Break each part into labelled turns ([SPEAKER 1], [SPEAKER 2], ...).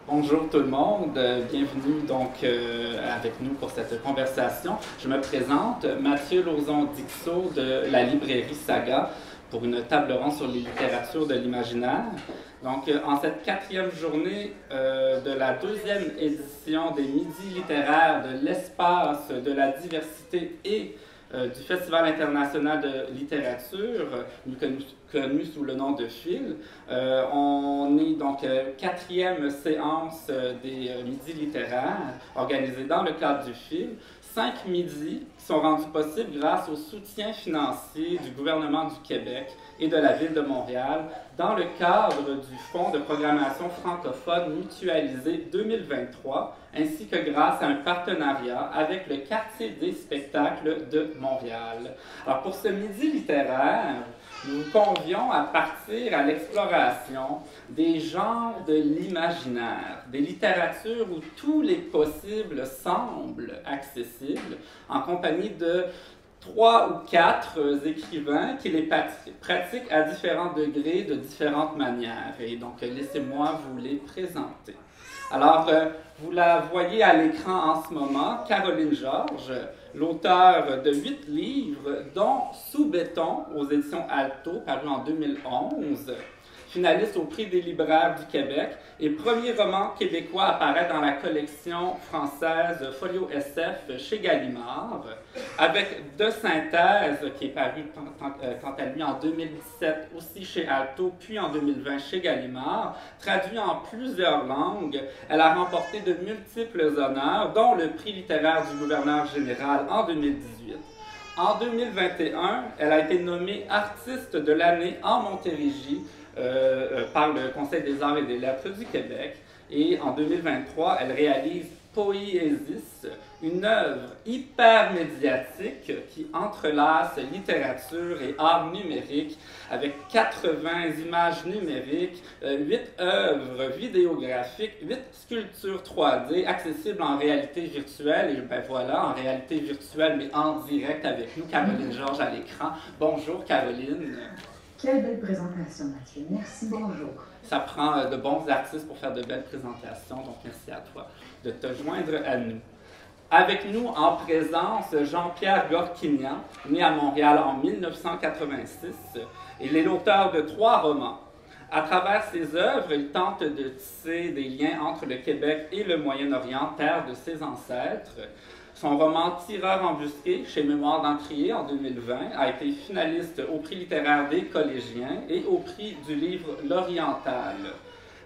[SPEAKER 1] Bonjour tout le monde, bienvenue avec nous pour cette conversation. Je me présente, Mathieu Lauzon-Dixot de la librairie Saga pour une table ronde sur les littératures de l'imaginaire. En cette quatrième journée de la deuxième édition des Midis littéraires de l'espace de la diversité et du Festival international de littérature, connu sous le nom de FIL. On est quatrième séance des midis littéraires organisée dans le cadre du FIL. 5 midis qui sont rendus possibles grâce au soutien financier du gouvernement du Québec et de la Ville de Montréal dans le cadre du Fonds de programmation francophone mutualisé 2023, ainsi que grâce à un partenariat avec le Quartier des spectacles de Montréal. Alors pour ce midi littéraire, nous vous convions à partir à l'exploration des genres de l'imaginaire, des littératures où tous les possibles semblent accessibles, en compagnie de 3 ou 4 écrivains qui les pratiquent à différents degrés, de différentes manières. Et donc, laissez-moi vous les présenter. Alors, vous la voyez à l'écran en ce moment, Caroline Georges, l'auteure de 8 livres, dont Sous béton aux éditions Alto, paru en 2011, finaliste au Prix des libraires du Québec et premier roman québécois à apparaître dans la collection française Folio SF chez Gallimard, avec De Synthèse, qui est paru quant à lui en 2017 aussi chez Alto, puis en 2020 chez Gallimard, traduit en plusieurs langues. Elle a remporté de multiples honneurs, dont le prix littéraire du gouverneur général en 2018. En 2021, elle a été nommée artiste de l'année en Montérégie par le Conseil des arts et des lettres du Québec. Et en 2023, elle réalise Poiesis, une œuvre hyper médiatique qui entrelace littérature et art numérique avec 80 images numériques, 8 œuvres vidéographiques, 8 sculptures 3D accessibles en réalité virtuelle. Et ben voilà, en réalité virtuelle, mais en direct avec nous, Caroline Georges à l'écran. Bonjour Caroline.
[SPEAKER 2] Quelle belle présentation, Mathieu. Merci, bonjour.
[SPEAKER 1] Ça prend de bons artistes pour faire de belles présentations, donc merci à toi de te joindre à nous. Avec nous en présence, Jean-Pierre Gorkinian, né à Montréal en 1986. Il est l'auteur de 3 romans. À travers ses œuvres, il tente de tisser des liens entre le Québec et le Moyen-Orient, terre de ses ancêtres. Son roman Tireur embusqué, chez Mémoire d'Encrier en 2020, a été finaliste au prix littéraire des collégiens et au prix du livre L'Oriental.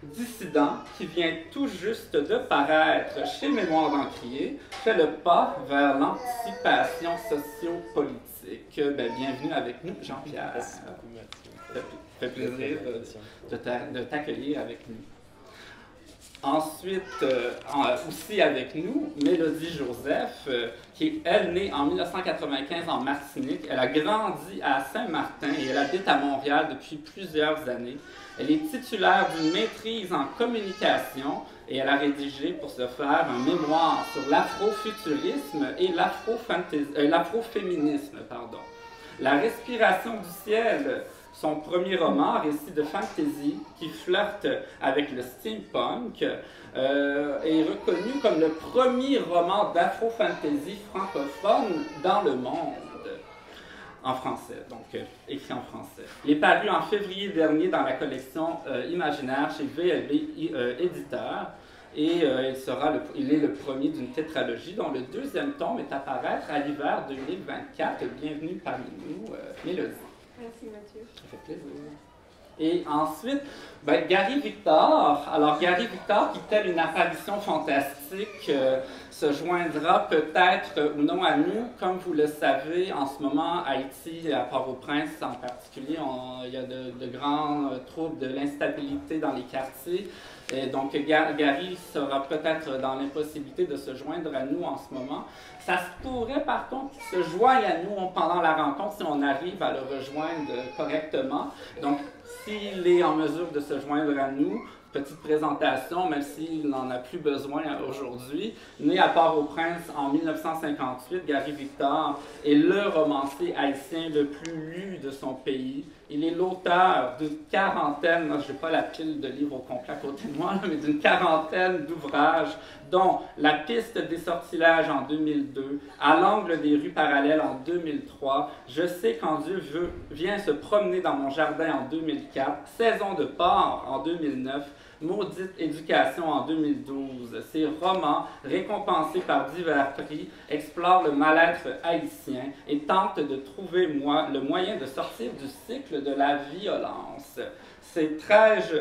[SPEAKER 1] Dissident, qui vient tout juste de paraître chez Mémoire d'Encrier, fait le pas vers l'anticipation sociopolitique. Bienvenue avec nous, Jean-Pierre.
[SPEAKER 3] Merci beaucoup, Mathieu.
[SPEAKER 1] Ça fait plaisir de t'accueillir avec nous. Ensuite, aussi avec nous, Mélodie Joseph, qui est, elle, née en 1995 en Martinique. Elle a grandi à Saint-Martin et elle habite à Montréal depuis plusieurs années. Elle est titulaire d'une maîtrise en communication et elle a rédigé pour ce faire un mémoire sur l'afrofuturisme et l'afroféminisme. La respiration du ciel, son premier roman, récit de fantasy qui flirte avec le steampunk, est reconnu comme le premier roman d'afro-fantasy francophone dans le monde, en français, donc écrit en français. Il est paru en février dernier dans la collection Imaginaire chez VLB Éditeur. Et il est le premier d'une tétralogie dont le 2e tome est à paraître à l'hiver 2024. Bienvenue parmi nous, Mélodie.
[SPEAKER 4] Merci Mathieu.
[SPEAKER 1] Ça fait plaisir. Et ensuite, Gary Victor. Alors, Gary Victor, qui tel une apparition fantastique, se joindra peut-être ou non à nous. Comme vous le savez, en ce moment, Haïti, à Port-au-Prince en particulier, il y a de grands troubles de l'instabilité dans les quartiers. Et donc, Gary sera peut-être dans l'impossibilité de se joindre à nous en ce moment. Ça se pourrait, par contre, qu'il se joigne à nous pendant la rencontre si on arrive à le rejoindre correctement. Donc, s'il est en mesure de se joindre à nous, petite présentation, même s'il n'en a plus besoin aujourd'hui. Né à Port-au-Prince en 1958, Gary Victor est le romancier haïtien le plus lu de son pays. Il est l'auteur d'une quarantaine, moi je n'ai pas la pile de livres au complet à côté de moi, mais d'une quarantaine d'ouvrages, dont La piste des sortilèges en 2002, À l'angle des rues parallèles en 2003, Je sais quand Dieu vient se promener dans mon jardin en 2004, Saison de porc en 2009, Maudite éducation en 2012. Ces romans, récompensés par divers prix, explorent le mal-être haïtien et tentent de trouver le moyen de sortir du cycle de la violence. Ces 13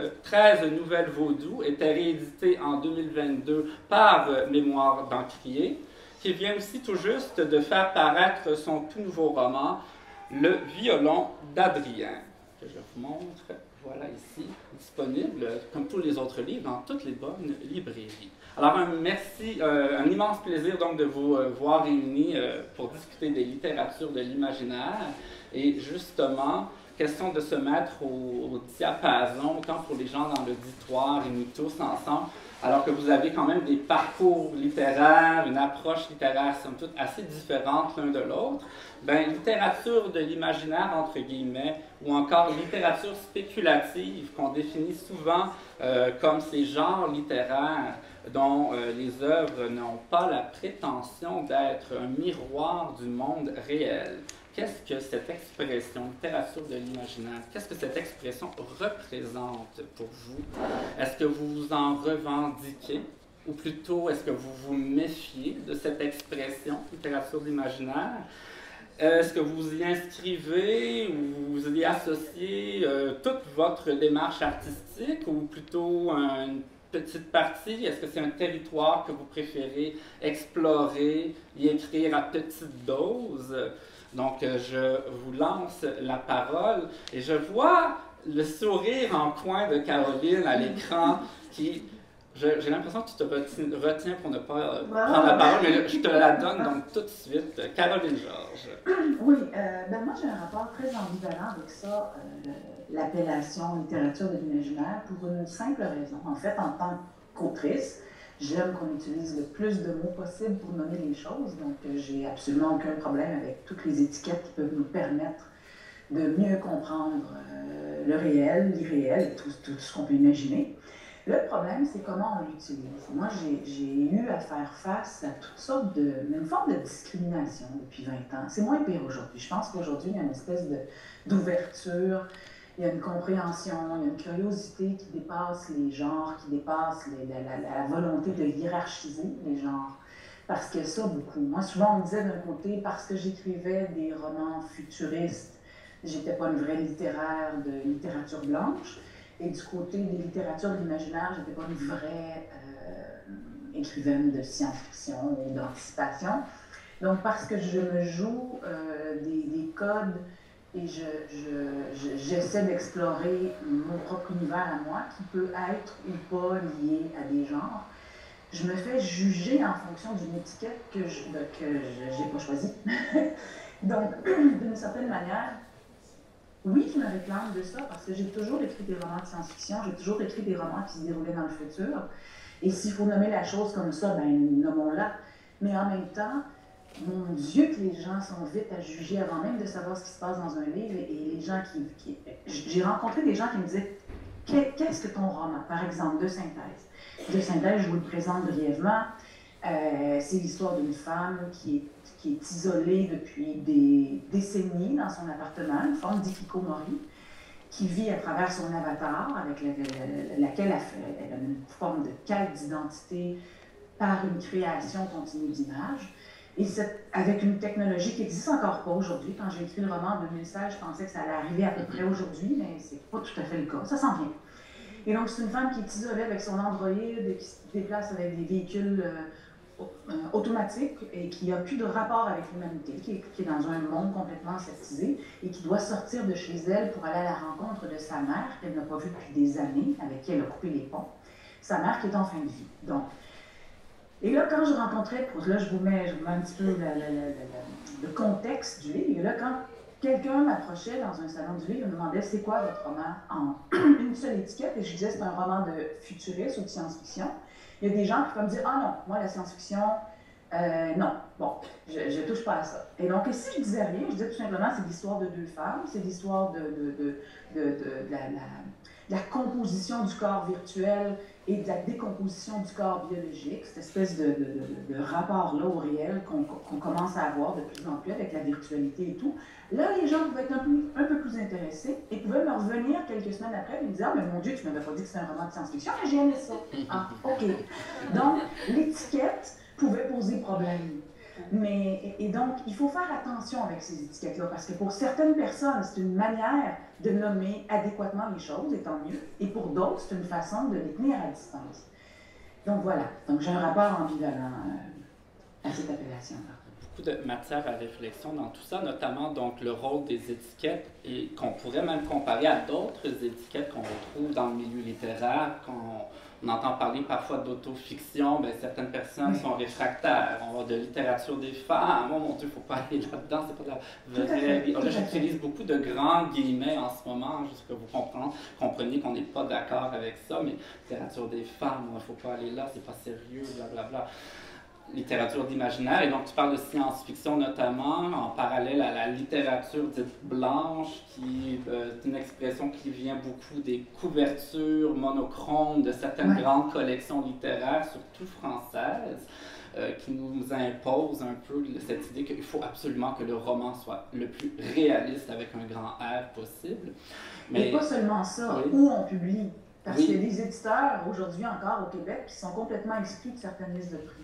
[SPEAKER 1] nouvelles vaudou étaient rééditées en 2022 par Mémoire d'Encrier, qui vient aussi tout juste de faire paraître son tout nouveau roman, Le violon d'Adrien, que je vous montre. Voilà ici, disponible, comme tous les autres livres, dans toutes les bonnes librairies. Alors, un immense plaisir donc de vous voir réunis pour discuter des littératures de l'imaginaire. Et justement, question de se mettre au diapason, autant pour les gens dans l'auditoire et nous tous ensemble, alors que vous avez quand même des parcours littéraires, une approche littéraire, somme toute, assez différente l'un de l'autre. Ben, littérature de l'imaginaire, entre guillemets, ou encore littérature spéculative, qu'on définit souvent comme ces genres littéraires dont les œuvres n'ont pas la prétention d'être un miroir du monde réel. Qu'est-ce que cette expression, littérature de l'imaginaire, qu'est-ce que cette expression représente pour vous? Est-ce que vous vous en revendiquez? Ou plutôt, est-ce que vous vous méfiez de cette expression, littérature de l'imaginaire? Est-ce que vous y inscrivez ou vous y associez toute votre démarche artistique ou plutôt une petite partie? Est-ce que c'est un territoire que vous préférez explorer, y écrire à petite dose? Donc, je vous lance la parole et je vois le sourire en coin de Caroline à l'écran qui... J'ai l'impression que tu te retiens pour ne pas prendre la parole, mais je te la donne donc tout de suite. Caroline Georges.
[SPEAKER 2] Oui, moi j'ai un rapport très ambivalent avec ça, l'appellation littérature de l'imaginaire, pour une simple raison. En fait, en tant qu'autrice, j'aime qu'on utilise le plus de mots possible pour nommer les choses, donc j'ai absolument aucun problème avec toutes les étiquettes qui peuvent nous permettre de mieux comprendre le réel, l'irréel, tout ce qu'on peut imaginer. Le problème, c'est comment on l'utilise. Moi, j'ai eu à faire face à toutes sortes une forme de discrimination depuis 20 ans. C'est moins pire aujourd'hui. Je pense qu'aujourd'hui, il y a une espèce d'ouverture, il y a une compréhension, il y a une curiosité qui dépasse les genres, qui dépasse la volonté de hiérarchiser les genres. Parce que ça, beaucoup. Moi, souvent, on me disait d'un côté, parce que j'écrivais des romans futuristes, j'étais pas une vraie littéraire de littérature blanche. Et du côté des littératures de l'imaginaire, je n'étais pas une vraie écrivaine de science-fiction ou d'anticipation. Donc, parce que je me joue des codes et j'essaie d'explorer mon propre univers à moi, qui peut être ou pas lié à des genres, je me fais juger en fonction d'une étiquette que je n'ai pas choisie. Donc, d'une certaine manière, oui, je me réclame de ça parce que j'ai toujours écrit des romans de science-fiction, j'ai toujours écrit des romans qui se déroulaient dans le futur. Et s'il faut nommer la chose comme ça, ben nommons-la. Mais en même temps, mon Dieu, que les gens sont vite à juger avant même de savoir ce qui se passe dans un livre. Et les gens j'ai rencontré des gens qui me disaient « Qu'est-ce que ton roman? » Par exemple, De Synthèse. De Synthèse, je vous le présente brièvement. C'est l'histoire d'une femme qui est isolée depuis des décennies dans son appartement, une forme d'ikikomori, qui vit à travers son avatar, avec laquelle elle a une forme de quête d'identité par une création continue d'images. Et avec une technologie qui n'existe encore pas aujourd'hui. Quand j'ai écrit le roman en 2016, je pensais que ça allait arriver à peu près aujourd'hui, mais c'est pas tout à fait le cas. Ça s'en vient. Et donc, c'est une femme qui est isolée avec son androïde et qui se déplace avec des véhicules automatique et qui n'a plus de rapport avec l'humanité, qui est dans un monde complètement aseptisé et qui doit sortir de chez elle pour aller à la rencontre de sa mère, qu'elle n'a pas vue depuis des années, avec qui elle a coupé les ponts. Sa mère qui est en fin de vie. Donc, et là, quand je rencontrais, là je vous mets un petit peu le contexte du livre, et là, quand quelqu'un m'approchait dans un salon du livre et me demandait c'est quoi votre roman en une seule étiquette, et je disais c'est un roman de futuriste ou de science-fiction. Il y a des gens qui peuvent me dire ah non, moi la science-fiction, non, bon, je touche pas à ça. Et donc, si je disais rien, je disais tout simplement c'est l'histoire de deux femmes, c'est l'histoire de la composition du corps virtuel et de la décomposition du corps biologique, cette espèce de rapport-là au réel qu'on commence à avoir de plus en plus avec la virtualité et tout. Là, les gens pouvaient être un peu plus intéressés et pouvaient me revenir quelques semaines après et me dire « Ah, mais mon Dieu, tu m'avais pas dit que c'était un roman de science-fiction, mais j'ai aimé ça. » Ah, OK. Donc, l'étiquette pouvait poser problème. Et donc, il faut faire attention avec ces étiquettes-là, parce que pour certaines personnes, c'est une manière de nommer adéquatement les choses, et tant mieux, et pour d'autres, c'est une façon de les tenir à distance. Donc voilà, donc j'ai un rapport ambivalent à cette appellation-là.
[SPEAKER 1] Beaucoup de matière à réflexion dans tout ça, notamment donc le rôle des étiquettes, et qu'on pourrait même comparer à d'autres étiquettes qu'on retrouve dans le milieu littéraire, on entend parler parfois d'autofiction, bien, certaines personnes sont réfractaires. On va de littérature des femmes, oh mon Dieu, il ne faut pas aller là-dedans, c'est pas de la vraie... Là, j'utilise beaucoup de grands guillemets en ce moment, juste que vous compreniez qu'on n'est pas d'accord avec ça, mais littérature des femmes, il ne faut pas aller là, c'est pas sérieux, blablabla. Littérature d'imaginaire, et donc tu parles de science-fiction notamment, en parallèle à la littérature dite blanche, qui est une expression qui vient beaucoup des couvertures monochromes de certaines grandes collections littéraires, surtout françaises, qui nous impose un peu cette idée qu'il faut absolument que le roman soit le plus réaliste avec un grand R possible.
[SPEAKER 2] Mais et pas seulement ça, où on publie, parce qu'il y a des éditeurs aujourd'hui encore au Québec qui sont complètement exclus de certaines listes de prix.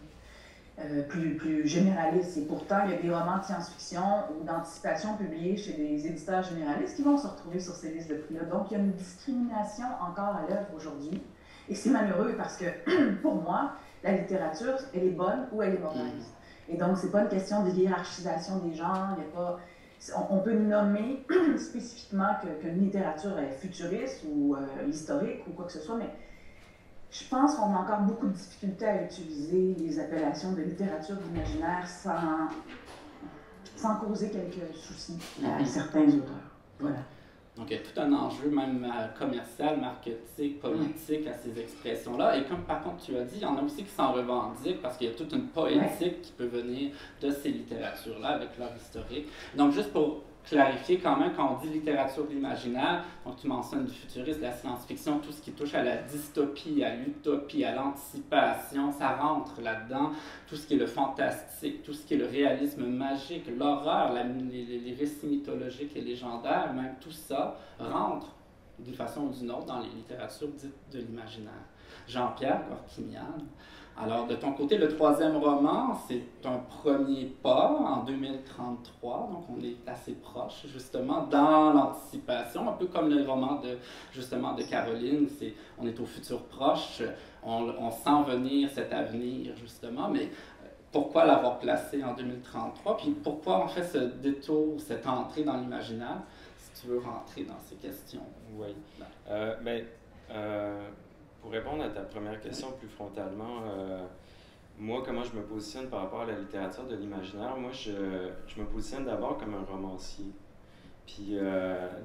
[SPEAKER 2] Plus généralistes. Et pourtant, il y a des romans de science-fiction ou d'anticipation publiés chez des éditeurs généralistes qui vont se retrouver sur ces listes de prix-là. Donc, il y a une discrimination encore à l'œuvre aujourd'hui. Et c'est malheureux parce que, pour moi, la littérature, elle est bonne ou elle est mauvaise. Et donc, c'est pas une question de hiérarchisation des genres. Il y a pas... On peut nommer spécifiquement qu'une littérature est futuriste ou historique ou quoi que ce soit, mais je pense qu'on a encore beaucoup de difficultés à utiliser les appellations de littérature d'imaginaire sans causer quelques soucis à certains auteurs. Voilà.
[SPEAKER 1] Donc, il y a tout un enjeu même commercial, marketing, politique à ces expressions-là. Et comme par contre tu as dit, il y en a aussi qui s'en revendiquent parce qu'il y a toute une poétique qui peut venir de ces littératures-là avec leur historique. Donc, juste pour clarifier quand même, quand on dit littérature de l'imaginaire, donc tu mentionnes du futurisme, de la science-fiction, tout ce qui touche à la dystopie, à l'utopie, à l'anticipation, ça rentre là-dedans. Tout ce qui est le fantastique, tout ce qui est le réalisme magique, l'horreur, les récits mythologiques et légendaires, même tout ça rentre d'une façon ou d'une autre dans les littératures dites de l'imaginaire. Jean-Pierre Gorkimian. Alors, de ton côté, le troisième roman, c'est un premier pas en 2033, donc on est assez proche, justement, dans l'anticipation, un peu comme le roman de Caroline, on est au futur proche, on sent venir cet avenir, justement, mais pourquoi l'avoir placé en 2033, puis pourquoi on fait ce détour, cette entrée dans l'imaginaire, si tu veux rentrer dans ces questions?
[SPEAKER 3] Oui. Pour répondre à ta première question plus frontalement, moi, comment je me positionne par rapport à la littérature de l'imaginaire, moi, je me positionne d'abord comme un romancier. Puis,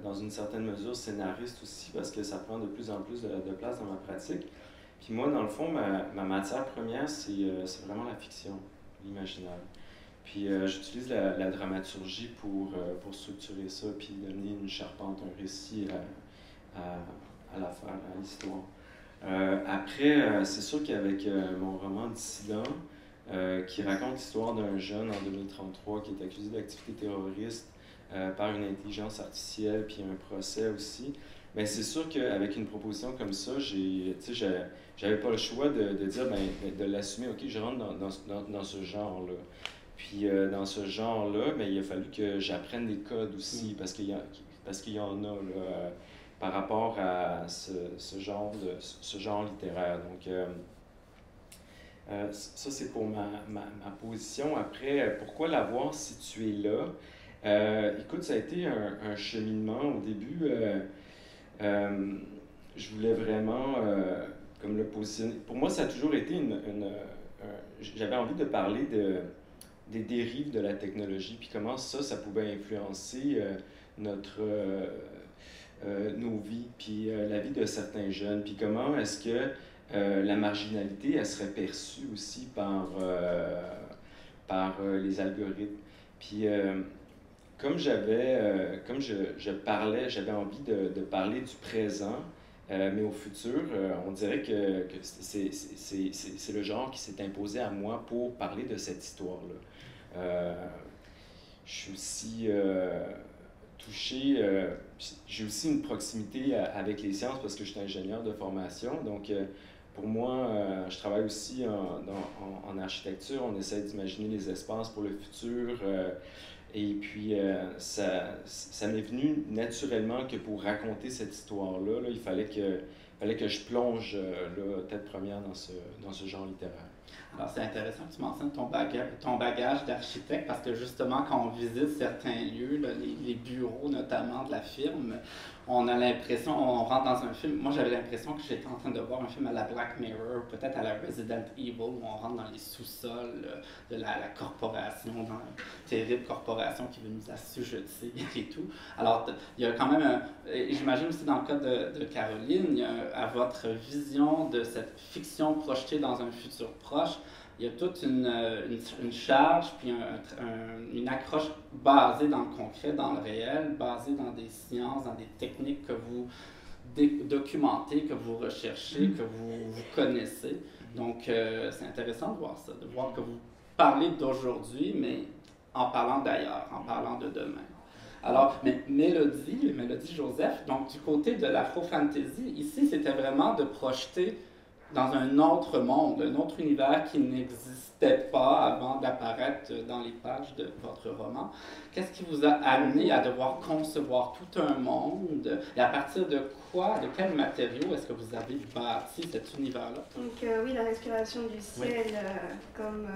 [SPEAKER 3] dans une certaine mesure, scénariste aussi, parce que ça prend de plus en plus de place dans ma pratique. Puis moi, dans le fond, ma matière première, c'est vraiment la fiction, l'imaginaire. Puis j'utilise la dramaturgie pour structurer ça, puis donner une charpente, un récit à l'affaire, à l'histoire. Après, c'est sûr qu'avec mon roman Dissident, qui raconte l'histoire d'un jeune en 2033 qui est accusé d'activité terroriste par une intelligence artificielle, puis un procès aussi, bien, c'est sûr qu'avec une proposition comme ça, j'avais pas le choix de dire, de l'assumer, ok, je rentre dans ce genre-là. Puis dans ce genre-là, bien, il a fallu que j'apprenne des codes aussi, parce qu'il y en a, là, par rapport à ce genre littéraire. Donc, ça, c'est pour ma position. Après, pourquoi l'avoir situé là? Écoute, ça a été un cheminement. Au début, je voulais vraiment comme le positionner. Pour moi, ça a toujours été j'avais envie de parler des dérives de la technologie, puis comment ça pouvait influencer nos vies, puis la vie de certains jeunes, puis comment est-ce que la marginalité, elle serait perçue aussi par les algorithmes. Puis comme j'avais envie de parler du présent, mais au futur, on dirait que c'est le genre qui s'est imposé à moi pour parler de cette histoire-là. Je suis aussi touché, j'ai aussi une proximité avec les sciences parce que je suis ingénieur de formation, donc pour moi, je travaille aussi en architecture, on essaie d'imaginer les espaces pour le futur, et puis ça m'est venu naturellement que pour raconter cette histoire-là, il fallait que je plonge tête première dans ce genre littéraire.
[SPEAKER 1] Alors, c'est intéressant que tu mentionnes ton bagage d'architecte parce que justement, quand on visite certains lieux, là, les bureaux notamment de la firme, on a l'impression, on rentre dans un film. Moi, j'avais l'impression que j'étais en train de voir un film à la Black Mirror, peut-être à la Resident Evil, où on rentre dans les sous-sols de la corporation, dans une terrible corporation qui veut nous assujettir et tout. Alors, il y a quand même, j'imagine aussi dans le cas de Caroline, il y a, à votre vision de cette fiction projetée dans un futur proche, il y a toute une charge, puis une accroche basée dans le concret, dans le réel, basée dans des sciences, dans des techniques que vous documentez, que vous recherchez, que vous connaissez. Donc, c'est intéressant de voir ça, de voir que vous parlez d'aujourd'hui, mais en parlant d'ailleurs, en parlant de demain. Alors, Mélodie Joseph, donc du côté de l'afro-fantasy, ici, c'était vraiment de projeter dans un autre monde, un autre univers qui n'existait pas avant d'apparaître dans les pages de votre roman. Qu'est-ce qui vous a amené à devoir concevoir tout un monde et à partir de quoi, de quels matériaux est-ce que vous avez bâti cet univers-là?
[SPEAKER 4] Donc oui, la respiration du ciel, oui. Comme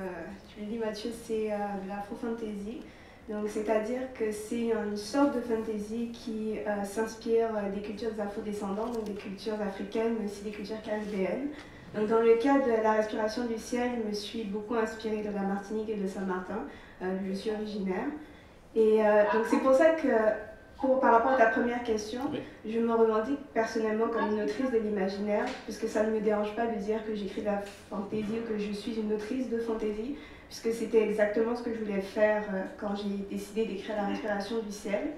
[SPEAKER 4] tu le dis Mathieu, c'est de l'afro-fantasy. Donc, c'est-à-dire que c'est une sorte de fantasy qui s'inspire des cultures afro-descendantes, donc des cultures africaines, mais aussi des cultures caribéennes. Donc, dans le cas de la respiration du ciel, je me suis beaucoup inspirée de la Martinique et de Saint-Martin, d'où je suis originaire. Et donc, c'est pour ça que, par rapport à ta première question, oui. Je me revendique personnellement comme une autrice de l'imaginaire, puisque ça ne me dérange pas de dire que j'écris de la fantaisie ou que je suis une autrice de fantaisie, puisque c'était exactement ce que je voulais faire quand j'ai décidé d'écrire La respiration du ciel.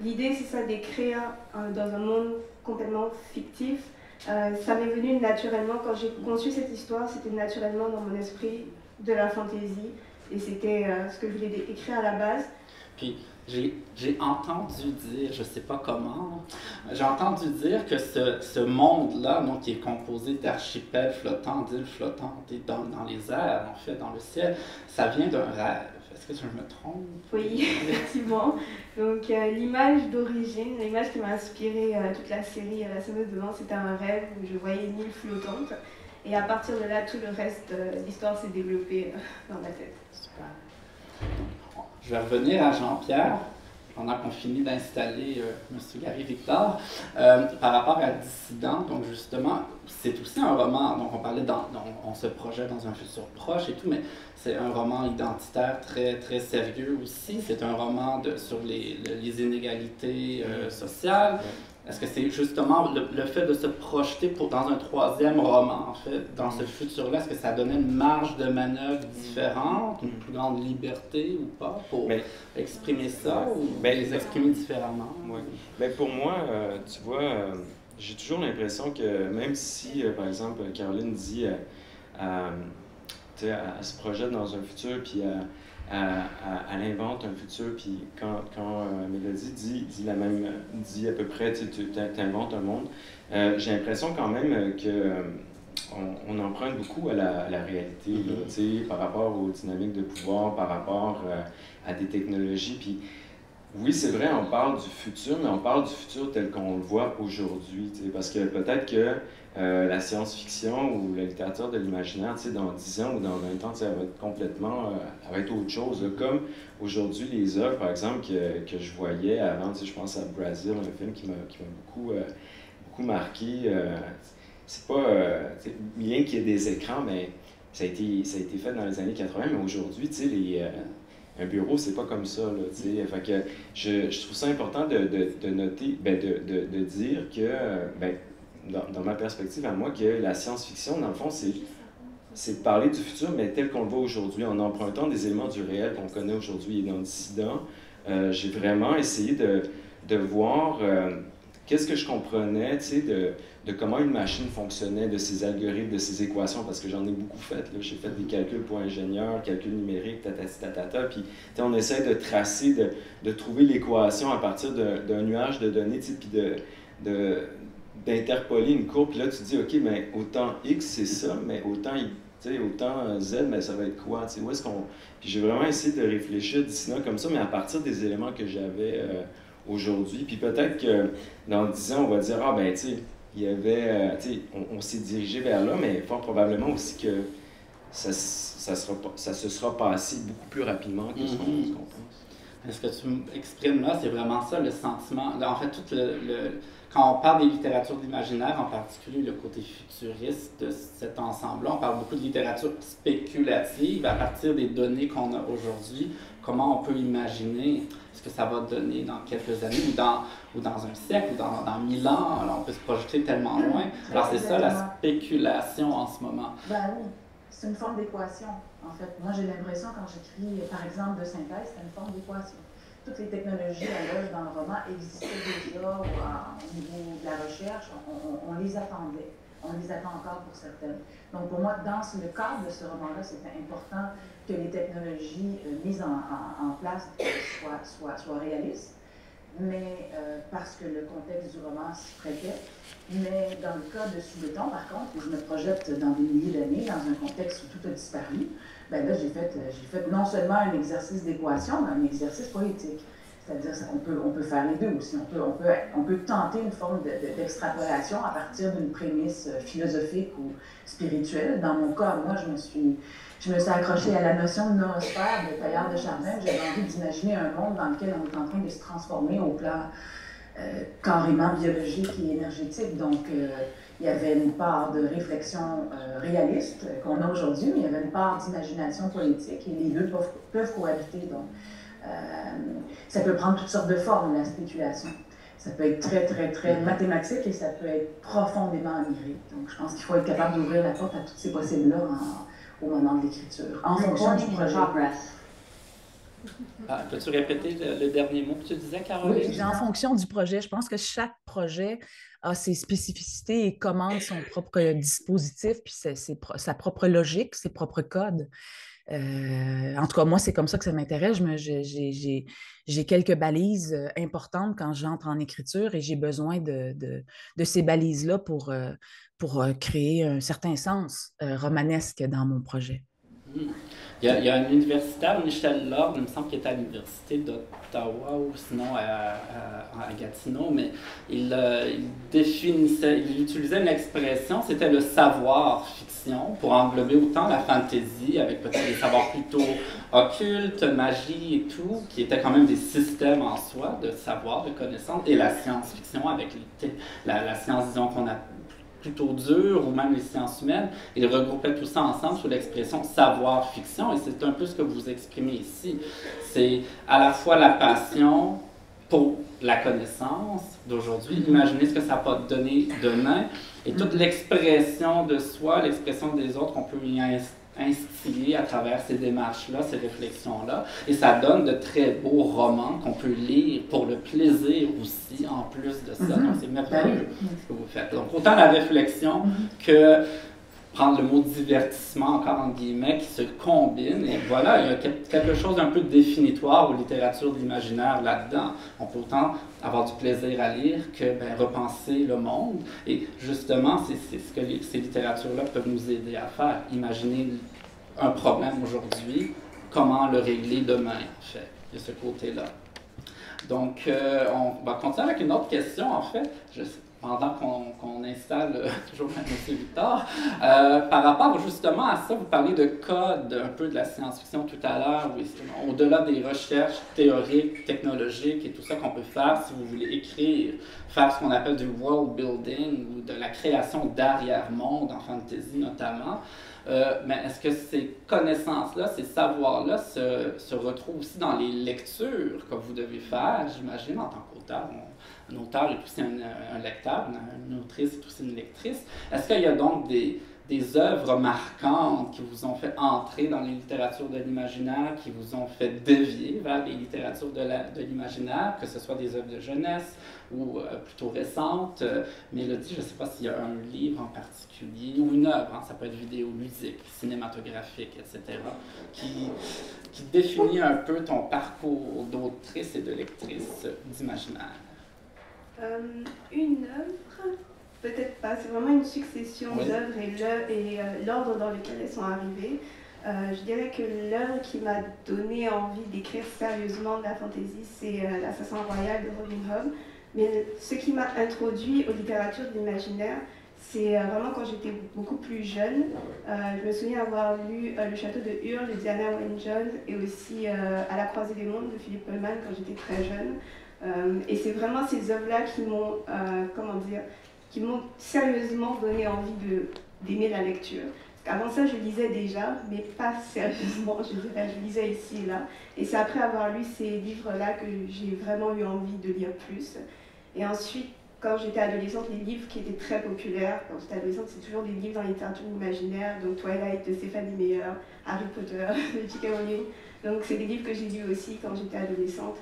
[SPEAKER 4] L'idée, c'est ça, d'écrire dans un monde complètement fictif. Ça m'est venu naturellement, quand j'ai conçu cette histoire, c'était naturellement dans mon esprit de la fantaisie, et c'était ce que je voulais écrire à la base.
[SPEAKER 1] Puis, j'ai entendu dire, je ne sais pas comment, j'ai entendu dire que ce monde-là, donc, qui est composé d'archipels flottants, d'îles flottantes et dans les airs, en fait, dans le ciel, ça vient d'un rêve. Est-ce que je me trompe?
[SPEAKER 4] Oui, effectivement. Donc, l'image d'origine, l'image qui m'a inspiré toute la série La Sonneuse de vent, c'était un rêve où je voyais une île flottante. Et à partir de là, tout le reste de l'histoire s'est développé dans ma tête.
[SPEAKER 1] Super. Je vais revenir à Jean-Pierre, pendant qu'on finit d'installer M. Gary Victor, par rapport à Dissident. Donc justement, c'est aussi un roman, donc on parlait, on se projette dans un futur proche et tout, mais c'est un roman identitaire très, très sérieux aussi. C'est un roman sur les inégalités sociales. Est-ce que c'est justement le fait de se projeter dans un troisième roman, en fait, dans ce futur-là, est-ce que ça donnait une marge de manœuvre différente, une plus grande liberté ou pas pour exprimer ça ou les exprimer différemment?
[SPEAKER 3] Oui. Mais pour moi, tu vois, j'ai toujours l'impression que même si, par exemple, Caroline dit elle se projette dans un futur, puis elle invente un futur, puis quand Mélodie dit à peu près, tu inventes un monde, j'ai l'impression quand même qu'on emprunte beaucoup à la réalité, là, par rapport aux dynamiques de pouvoir, par rapport à des technologies. Puis oui, c'est vrai, on parle du futur, mais on parle du futur tel qu'on le voit aujourd'hui, parce que peut-être que la science-fiction ou la littérature de l'imaginaire, dans 10 ans ou dans 20 ans, elle va être complètement, elle va être autre chose. Là. Comme aujourd'hui, les œuvres, par exemple, que je voyais avant, je pense à Brazil, un film qui m'a beaucoup marqué. C'est pas bien qu'il y ait des écrans, mais ça a été fait dans les années 80, mais aujourd'hui, tu sais, un bureau, c'est pas comme ça, là, tu sais. Fait que je trouve ça important de noter, de dire que, dans ma perspective à moi, que la science-fiction, dans le fond, c'est de parler du futur, mais tel qu'on le voit aujourd'hui, en empruntant des éléments du réel qu'on connaît aujourd'hui. Et dans Dissident, j'ai vraiment essayé de voir qu'est-ce que je comprenais, tu sais, de comment une machine fonctionnait, de ses algorithmes, de ses équations, parce que j'en ai beaucoup fait. J'ai fait des calculs pour ingénieurs, calculs numériques, puis on essaie de tracer, de trouver l'équation à partir d'un nuage de données, puis d'interpoler une courbe. Puis là, tu te dis, OK, mais autant X, c'est ça, mais autant Z, mais ça va être quoi? Où est-ce qu'on... Puis j'ai vraiment essayé de réfléchir d'ici là comme ça, mais à partir des éléments que j'avais aujourd'hui. Puis peut-être que dans 10 ans, on va dire, ah ben, tu sais, il y avait, on s'est dirigé vers là, mais fort probablement aussi que ça se sera passé beaucoup plus rapidement que ce qu'on pense.
[SPEAKER 1] Ce que tu exprimes là, c'est vraiment ça, le sentiment. En fait, quand on parle des littératures d'imaginaire, en particulier le côté futuriste de cet ensemble-là, on parle beaucoup de littérature spéculative à partir des données qu'on a aujourd'hui. Comment on peut imaginer ce que ça va donner dans quelques années ou dans un siècle ou dans 1000 ans. Alors, on peut se projeter tellement loin. Alors, c'est ça la spéculation en ce moment.
[SPEAKER 2] Ben oui, c'est une forme d'équation. En fait, moi, j'ai l'impression, quand j'écris, par exemple, de synthèse, c'est une forme d'équation. Toutes les technologies à l'œuvre dans le roman existaient déjà au niveau de la recherche, on les attendait. On les attend encore pour certaines. Donc, pour moi, dans le cadre de ce roman-là, c'était important que les technologies mises en place soient réalistes, mais parce que le contexte du roman s'y prêtait. Mais dans le cas de Sous le temps, par contre, où je me projette dans des milliers d'années, dans un contexte où tout a disparu, ben là, j'ai fait non seulement un exercice d'équation, mais un exercice poétique. C'est-à-dire qu'on peut faire les deux aussi. On peut tenter une forme d'extrapolation à partir d'une prémisse philosophique ou spirituelle. Dans mon cas, moi, je me suis accrochée à la notion de noosphère de Teilhard de Chardin. J'avais envie d'imaginer un monde dans lequel on est en train de se transformer au plan carrément biologique et énergétique. Donc, il y avait une part de réflexion réaliste qu'on a aujourd'hui, mais il y avait une part d'imagination politique et les deux peuvent cohabiter. Donc, ça peut prendre toutes sortes de formes, la spéculation. Ça peut être très, très, très mathématique et ça peut être profondément onirique. Donc, je pense qu'il faut être capable d'ouvrir la porte à toutes ces possibles-là au moment de l'écriture, en fonction du projet.
[SPEAKER 1] Peux-tu répéter le dernier mot que tu disais, Caroline?
[SPEAKER 2] Oui, en fonction du projet. Je pense que chaque projet a ses spécificités et commande son propre dispositif, puis sa propre logique, ses propres codes. En tout cas, moi, c'est comme ça que ça m'intéresse. J'ai quelques balises importantes quand j'entre en écriture et j'ai besoin de ces balises-là pour créer un certain sens romanesque dans mon projet.
[SPEAKER 1] Il y a un universitaire, Michel Lord, il me semble qu'il était à l'Université d'Ottawa ou sinon à Gatineau, mais il utilisait une expression, c'était le savoir-fiction, pour englober autant la fantasy, avec peut-être des savoirs plutôt occultes, magie et tout, qui étaient quand même des systèmes en soi de savoir, de connaissances, et la science-fiction avec la science, disons, qu'on a plutôt dure, ou même les sciences humaines, il regroupait tout ça ensemble sous l'expression savoir-fiction, et c'est un peu ce que vous exprimez ici. C'est à la fois la passion pour la connaissance d'aujourd'hui, imaginer ce que ça va donner demain, et toute l'expression de soi, l'expression des autres qu'on peut y instiller à travers ces démarches-là, ces réflexions-là. Et ça donne de très beaux romans qu'on peut lire pour le plaisir aussi, en plus de ça. Donc, c'est merveilleux ce que vous faites. Donc, autant la réflexion que prendre le mot divertissement, encore en guillemets, qui se combine. Et voilà, il y a quelque chose d'un peu définitoire aux littératures d'imaginaire là-dedans. On peut autant avoir du plaisir à lire que repenser le monde. Et justement, c'est ce que ces littératures-là peuvent nous aider à faire. Imaginer un problème aujourd'hui, comment le régler demain, en fait, de ce côté-là. Donc, on va continuer avec une autre question, en fait. pendant qu'on installe toujours M. Victor, par rapport justement à ça, vous parlez de code, un peu de la science-fiction tout à l'heure, au-delà des recherches théoriques, technologiques et tout ça qu'on peut faire si vous voulez écrire, faire ce qu'on appelle du world building ou de la création d'arrière-monde en fantasy notamment. Mais est-ce que ces connaissances-là, ces savoirs-là se retrouvent aussi dans les lectures que vous devez faire, j'imagine, en tant qu'auteur? Un auteur est aussi un lecteur, une autrice est aussi une lectrice. Est-ce qu'il y a donc des œuvres marquantes qui vous ont fait entrer dans les littératures de l'imaginaire, qui vous ont fait dévier vers les littératures de l'imaginaire, que ce soit des œuvres de jeunesse ou plutôt récentes? Mélodie, je ne sais pas s'il y a un livre en particulier, ou une œuvre, hein, ça peut être vidéoludique, cinématographique, etc., qui définit un peu ton parcours d'autrice et de lectrice d'imaginaire.
[SPEAKER 4] Une œuvre, peut-être pas, c'est vraiment une succession d'œuvres et l'ordre dans lequel elles sont arrivées. Je dirais que l'œuvre qui m'a donné envie d'écrire sérieusement de la fantasy, c'est L'Assassin Royal de Robin Hobb. Mais ce qui m'a introduit aux littératures de l'imaginaire, c'est vraiment quand j'étais beaucoup plus jeune. Je me souviens avoir lu Le Château de Hurle de Diana Wynne-Jones et aussi À la croisée des mondes de Philippe Pullman quand j'étais très jeune. Et c'est vraiment ces œuvres-là qui m'ont, qui m'ont sérieusement donné envie d'aimer la lecture. Parce qu'avant ça, je lisais déjà, mais pas sérieusement, je dirais. Je lisais ici et là. Et c'est après avoir lu ces livres-là que j'ai vraiment eu envie de lire plus. Et ensuite, quand j'étais adolescente, les livres qui étaient très populaires, quand j'étais adolescente, c'est toujours des livres dans la littérature imaginaire, donc Twilight de Stéphanie Meyer, Harry Potter de J.K. Rowling. Donc c'est des livres que j'ai lus aussi quand j'étais adolescente.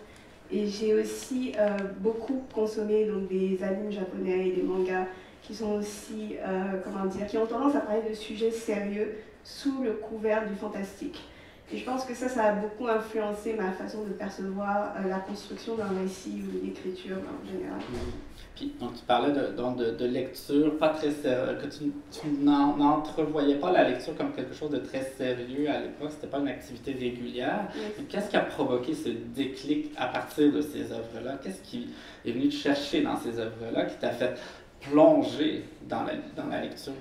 [SPEAKER 4] Et j'ai aussi beaucoup consommé donc, des animes japonais et des mangas qui sont aussi, qui ont tendance à parler de sujets sérieux sous le couvert du fantastique. Et je pense que ça a beaucoup influencé ma façon de percevoir la construction d'un récit ou l'écriture en général.
[SPEAKER 1] Puis, donc, tu parlais de lecture pas très sérieuse, que tu n'entrevoyais pas la lecture comme quelque chose de très sérieux à l'époque, c'était pas une activité régulière.
[SPEAKER 4] Yes.
[SPEAKER 1] Qu'est-ce qui a provoqué ce déclic à partir de ces œuvres-là? Qu'est-ce qui est venu te chercher dans ces œuvres-là qui t'a fait plonger dans la lecture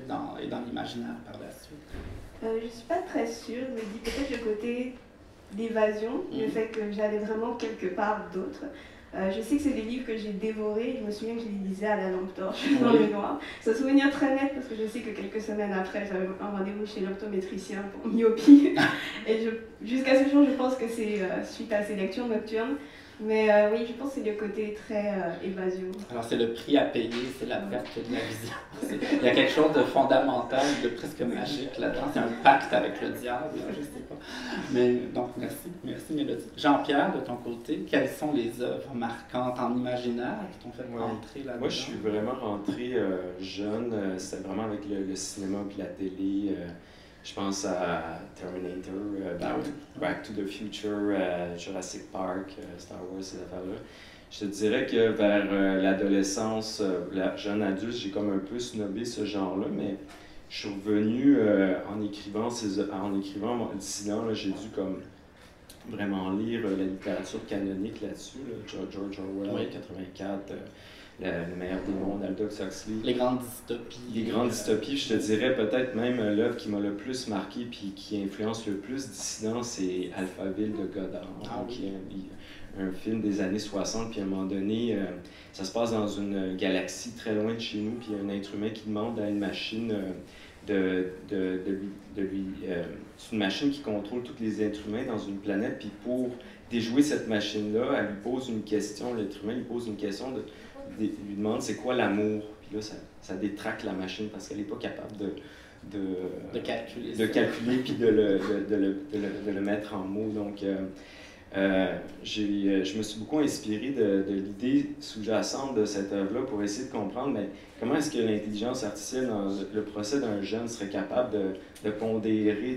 [SPEAKER 1] et dans l'imaginaire par la suite?
[SPEAKER 4] Je ne suis pas très sûre, je me dis peut-être le côté d'évasion, le fait que j'allais vraiment quelque part d'autre. Je sais que c'est des livres que j'ai dévorés, je me souviens que je les lisais à la lampe torche dans le noir. C'est un souvenir très net parce que je sais que quelques semaines après, j'avais un rendez-vous chez l'optométricien pour myopie. Et jusqu'à ce jour, je pense que c'est suite à ces lectures nocturnes. Mais oui, je pense que c'est le côté très évasion.
[SPEAKER 1] Alors c'est le prix à payer, c'est la perte de la vision. Il y a quelque chose de fondamental, de presque magique là-dedans. C'est un pacte avec le diable, je ne sais pas. Mais donc merci Mélodie. Jean-Pierre, de ton côté, quelles sont les œuvres marquantes en imaginaire qui t'ont fait rentrer là-dedans?
[SPEAKER 3] Moi, je suis vraiment rentré jeune. C'était vraiment avec le cinéma et la télé. Je pense à Terminator, Back to the Future, Jurassic Park, Star Wars, ces affaires-là. Je te dirais que vers l'adolescence, la jeune adulte, j'ai comme un peu snobé ce genre-là, mais je suis revenu en écrivant Dissident, j'ai dû comme vraiment lire la littérature canonique là-dessus, George Orwell, 84. Le meilleur des mondes, Aldous Huxley.
[SPEAKER 1] Les grandes dystopies.
[SPEAKER 3] Les grandes dystopies, je te dirais peut-être même l'œuvre qui m'a le plus marqué puis qui influence le plus Dissident, c'est Alphaville de Godard, qui est un film des années 60, puis à un moment donné, ça se passe dans une galaxie très loin de chez nous, puis il y a un être humain qui demande à une machine c'est une machine qui contrôle tous les êtres humains dans une planète, puis pour déjouer cette machine-là, elle lui pose une question, l'être humain lui pose une question lui demande c'est quoi l'amour, puis là ça détraque la machine parce qu'elle n'est pas capable de calculer puis de le mettre en mots. Donc je me suis beaucoup inspiré de l'idée sous-jacente de cette œuvre-là pour essayer de comprendre comment est-ce que l'intelligence artificielle dans le procès d'un jeune serait capable de pondérer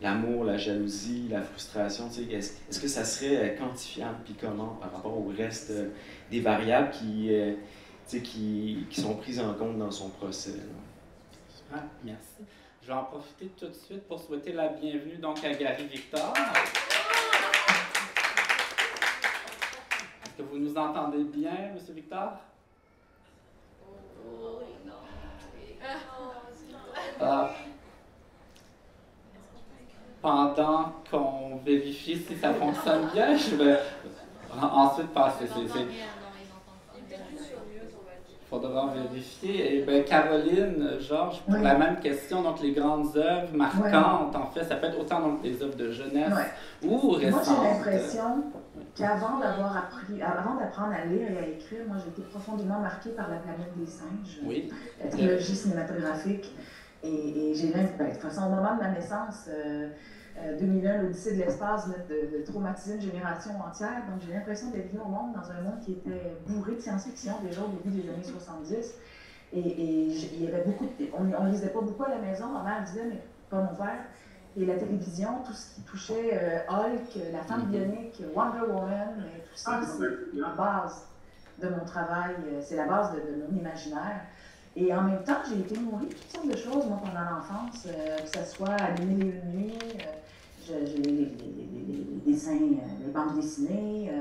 [SPEAKER 3] l'amour, la jalousie, la frustration. Est-ce que ça serait quantifiable, puis comment par rapport au reste des variables qui sont prises en compte dans son procès.
[SPEAKER 1] Super, merci. Je vais en profiter tout de suite pour souhaiter la bienvenue donc à Gary Victor. Est-ce que vous nous entendez bien, M. Victor? Pendant qu'on vérifie si ça fonctionne bien, je vais ensuite passer. Il faudra vérifier. Et bien, Caroline, Georges, pour la même question, donc les grandes œuvres marquantes, en fait, ça peut être autant donc des œuvres de jeunesse ou récentes.
[SPEAKER 2] Moi, j'ai l'impression qu'avant d'apprendre à lire et à écrire, moi, j'ai été profondément marquée par La planète des singes, la trilogie cinématographique. Et j'ai même, de toute façon, au moment de ma naissance, 2001, l'Odyssée de l'espace, de traumatiser une génération entière. Donc, j'ai l'impression d'être venue au monde dans un monde qui était bourré de science-fiction déjà au début des années 70. Et il y avait beaucoup on lisait pas beaucoup à la maison. Ma mère disait, mais pas mon père. Et la télévision, tout ce qui touchait Hulk, la femme bionique, Wonder Woman, tout ça, c'est la base de mon travail, c'est la base de mon imaginaire. Et en même temps, j'ai été nourrie de toutes sortes de choses, moi, pendant l'enfance, que ce soit à les mille et une nuits, les dessins, les bandes dessinées,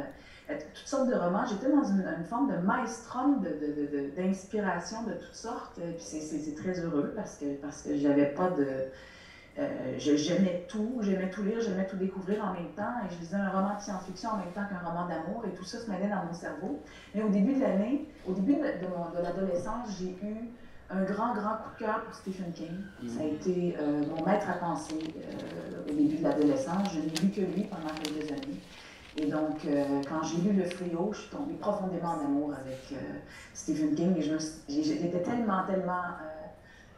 [SPEAKER 2] toutes sortes de romans. J'étais dans une forme de maelstrom d'inspiration de toutes sortes. Puis c'est très heureux parce que j'avais pas de... j'aimais tout lire, j'aimais tout découvrir en même temps. Et je lisais un roman de science-fiction en même temps qu'un roman d'amour. Et tout ça se mêlait dans mon cerveau. Mais au début de l'année, au début de l'adolescence, j'ai eu un grand coup de cœur pour Stephen King. Ça a été mon maître à penser au début de l'adolescence. Je n'ai lu que lui pendant quelques années. Et donc, quand j'ai lu Le Fléau, je suis tombée profondément en amour avec Stephen King. Et j'étais tellement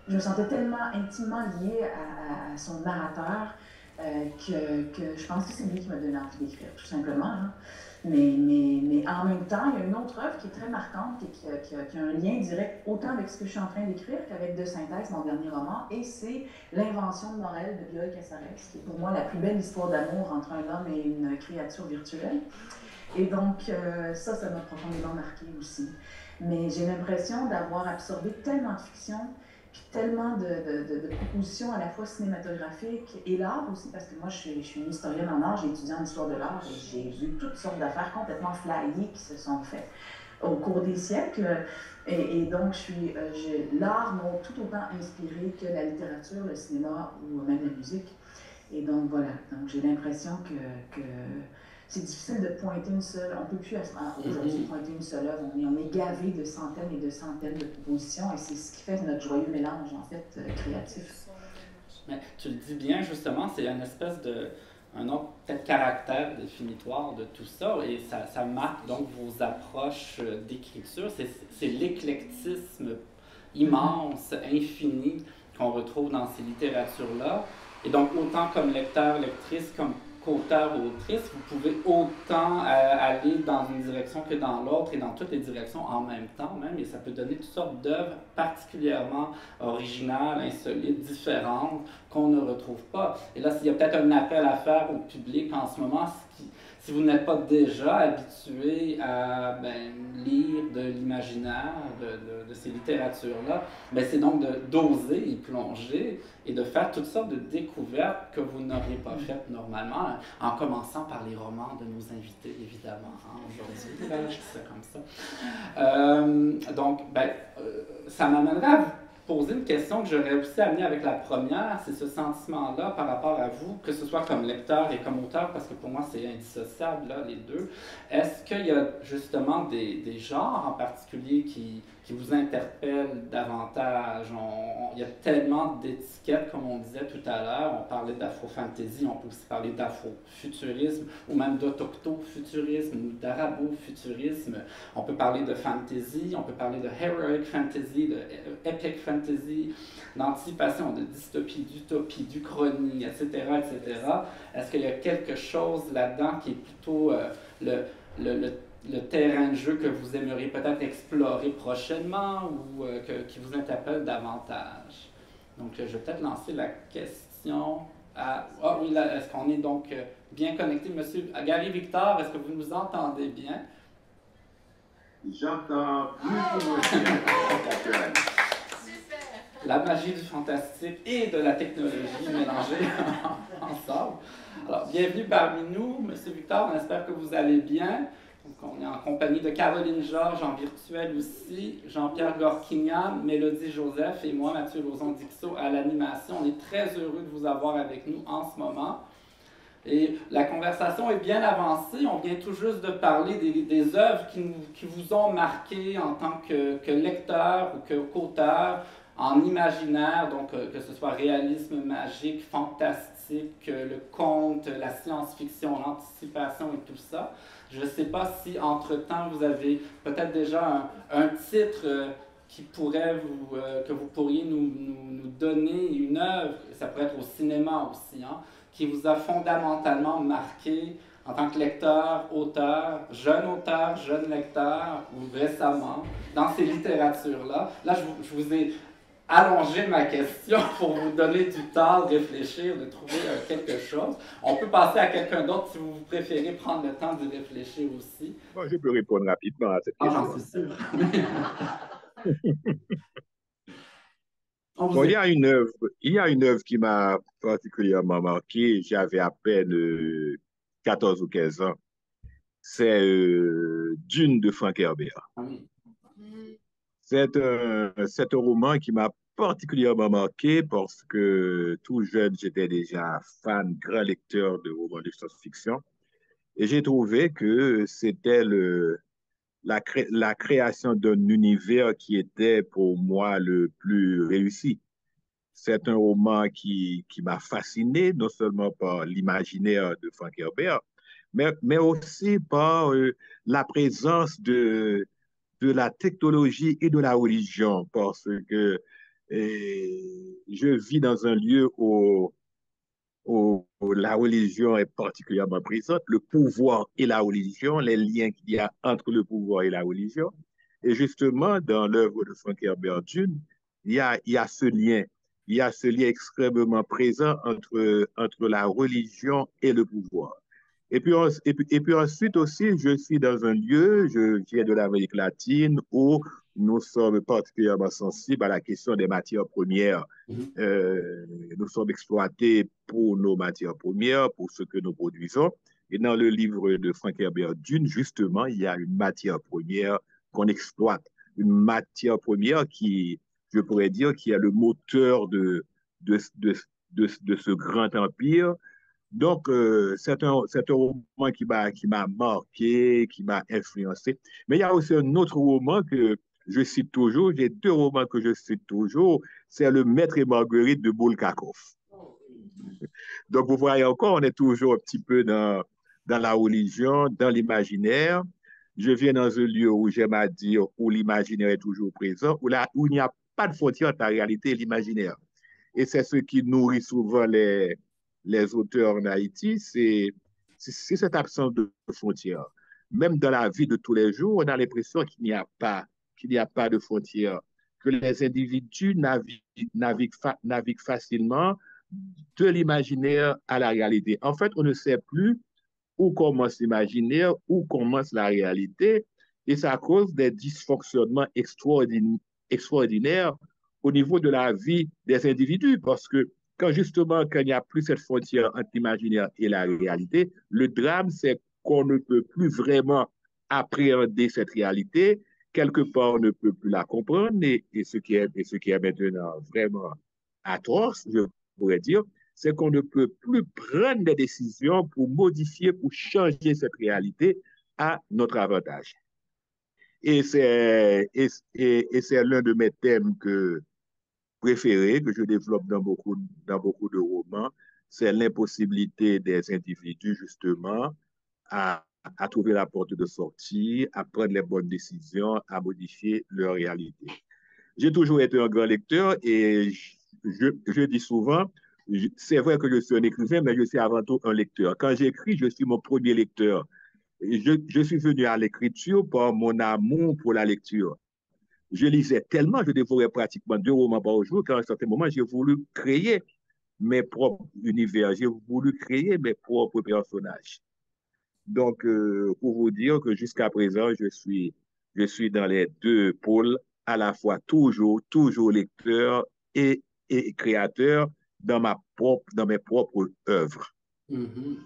[SPEAKER 2] je me sentais tellement intimement liée à son narrateur que je pense que c'est lui qui m'a donné envie d'écrire, tout simplement. Hein. Mais en même temps, il y a une autre œuvre qui est très marquante et qui a un lien direct autant avec ce que je suis en train d'écrire qu'avec De Synthèse, mon dernier roman, et c'est L'Invention de Morel de Bioy Casares, qui est pour moi la plus belle histoire d'amour entre un homme et une créature virtuelle. Et donc, ça m'a profondément marquée aussi. Mais j'ai l'impression d'avoir absorbé tellement de fiction, puis tellement de propositions à la fois cinématographiques et l'art aussi, parce que moi je suis une historienne en art, j'ai étudié en histoire de l'art et j'ai vu toutes sortes d'affaires complètement flyées qui se sont faites au cours des siècles. Et donc l'art m'a tout autant inspiré que la littérature, le cinéma ou même la musique. Et donc voilà, donc j'ai l'impression que c'est difficile de pointer une seule, on ne peut plus aujourd'hui pointer une seule œuvre, on est gavé de centaines et de centaines de propositions et c'est ce qui fait notre joyeux mélange en fait créatif.
[SPEAKER 1] Mais tu le dis bien justement, c'est une espèce un autre peut-être caractère définitoire de tout ça et ça marque donc vos approches d'écriture, c'est l'éclectisme immense, infini qu'on retrouve dans ces littératures-là et donc autant comme lecteur, lectrice, comme qu'auteur ou autrice, vous pouvez autant aller dans une direction que dans l'autre et dans toutes les directions en même temps même, et ça peut donner toutes sortes d'œuvres particulièrement originales, insolites, différentes, qu'on ne retrouve pas. Et là, s'il y a peut-être un appel à faire au public en ce moment, si vous n'êtes pas déjà habitué à lire de l'imaginaire, de ces littératures-là, c'est donc d'oser y plonger et de faire toutes sortes de découvertes que vous n'auriez pas faites normalement, en commençant par les romans de nos invités, évidemment, aujourd'hui. Je dis ça comme ça. Donc, ça m'amènerait à vous poser une question que j'aurais aussi amenée avec la première, c'est ce sentiment-là par rapport à vous, que ce soit comme lecteur et comme auteur, parce que pour moi c'est indissociable, là, les deux. Est-ce qu'il y a justement des genres en particulier qui vous interpellent davantage? Il y a tellement d'étiquettes, comme on disait tout à l'heure, on parlait d'afro-fantasy, on peut aussi parler d'afro-futurisme, ou même d'autocto-futurisme, ou d'arabo-futurisme. On peut parler de fantasy, on peut parler de heroic fantasy, de epic fantasy, d'anticipation, de dystopie, d'utopie, d'uchronie, etc., etc. Est-ce qu'il y a quelque chose là-dedans qui est plutôt le terrain de jeu que vous aimeriez peut-être explorer prochainement ou qui vous interpelle davantage? Donc, je vais peut-être lancer la question à... Ah oui, là, est-ce qu'on est donc bien connecté? Monsieur Gary Victor, est-ce que vous nous entendez bien?
[SPEAKER 5] J'entends plus bien.
[SPEAKER 1] La magie du fantastique et de la technologie mélangées ensemble. Alors, bienvenue parmi nous, Monsieur Victor, on espère que vous allez bien. Donc, on est en compagnie de Caroline Georges en virtuel aussi, Jean-Pierre Gorquignan, Mélodie Joseph et moi, Mathieu Lauzon-Dixot, à l'animation. On est très heureux de vous avoir avec nous en ce moment. Et la conversation est bien avancée. On vient tout juste de parler des œuvres qui vous ont marqué en tant que lecteur ou qu'auteur, en imaginaire, donc que ce soit réalisme magique, fantastique, le conte, la science-fiction, l'anticipation et tout ça. Je ne sais pas si, entre-temps, vous avez peut-être déjà un titre qui pourrait que vous pourriez nous donner, une œuvre, ça pourrait être au cinéma aussi, hein, qui vous a fondamentalement marqué en tant que lecteur, jeune lecteur, ou récemment, dans ces littératures-là. Là, je vous ai allongé ma question pour vous donner du temps de réfléchir, de trouver quelque chose. On peut passer à quelqu'un d'autre si vous préférez prendre le temps de réfléchir aussi.
[SPEAKER 5] Bon, je peux répondre rapidement à cette question.
[SPEAKER 1] J'en suis sûr.
[SPEAKER 5] Bon, il y a une œuvre qui m'a particulièrement marqué. J'avais à peine 14 ou 15 ans. C'est Dune de Frank Herbert.
[SPEAKER 1] Oui.
[SPEAKER 5] C'est un roman qui m'a particulièrement marqué parce que tout jeune, j'étais déjà fan, grand lecteur de romans de science-fiction. Et j'ai trouvé que c'était la création d'un univers qui était pour moi le plus réussi. C'est un roman qui m'a fasciné, non seulement par l'imaginaire de Frank Herbert, mais aussi par la présence de la technologie et de la religion, parce que je vis dans un lieu où la religion est particulièrement présente, le pouvoir et la religion, les liens qu'il y a entre le pouvoir et la religion. Et justement, dans l'œuvre de Frank Herbert Dune, il y a ce lien. Il y a ce lien extrêmement présent entre la religion et le pouvoir. Et puis ensuite aussi, je suis dans un lieu, je viens de l'Amérique latine, où nous sommes particulièrement sensibles à la question des matières premières. Nous sommes exploités pour nos matières premières, pour ce que nous produisons. Et dans le livre de Frank Herbert Dune, justement, il y a une matière première qu'on exploite, une matière première qui, je pourrais dire, qui est le moteur de ce grand empire. Donc, c'est un roman qui m'a marqué, qui m'a influencé. Mais il y a aussi un autre roman que je cite toujours, j'ai deux romans que je cite toujours, c'est Le Maître et Marguerite de Bulgakov. Donc, vous voyez encore, on est toujours un petit peu dans la religion, dans l'imaginaire. Je viens dans un lieu où j'aime à dire où l'imaginaire est toujours présent, où il n'y a pas de frontière entre la réalité et l'imaginaire. Et c'est ce qui nourrit souvent les auteurs en Haïti, c'est cette absence de frontières. Même dans la vie de tous les jours, on a l'impression qu'il n'y a pas de frontières, que les individus naviguent facilement de l'imaginaire à la réalité. En fait, on ne sait plus où commence l'imaginaire, où commence la réalité, et c'est à cause des dysfonctionnements extraordinaires au niveau de la vie des individus, parce que quand il n'y a plus cette frontière entre l'imaginaire et la réalité, le drame, c'est qu'on ne peut plus vraiment appréhender cette réalité. Quelque part, on ne peut plus la comprendre, et ce qui est maintenant vraiment atroce, je pourrais dire, c'est qu'on ne peut plus prendre des décisions pour modifier, pour changer cette réalité à notre avantage. Et c'est l'un de mes thèmes préférés que je développe dans beaucoup de romans, c'est l'impossibilité des individus, justement, à trouver la porte de sortie, à prendre les bonnes décisions, à modifier leur réalité. J'ai toujours été un grand lecteur et je dis souvent, c'est vrai que je suis un écrivain, mais je suis avant tout un lecteur. Quand j'écris, je suis mon premier lecteur. Je suis venu à l'écriture par mon amour pour la lecture. Je lisais tellement, je dévorais pratiquement 2 romans par jour, qu'à un certain moment, j'ai voulu créer mes propres univers, j'ai voulu créer mes propres personnages. Donc, pour vous dire que jusqu'à présent, je suis dans les deux pôles, à la fois toujours lecteur et créateur dans mes propres œuvres.
[SPEAKER 1] Mm-hmm.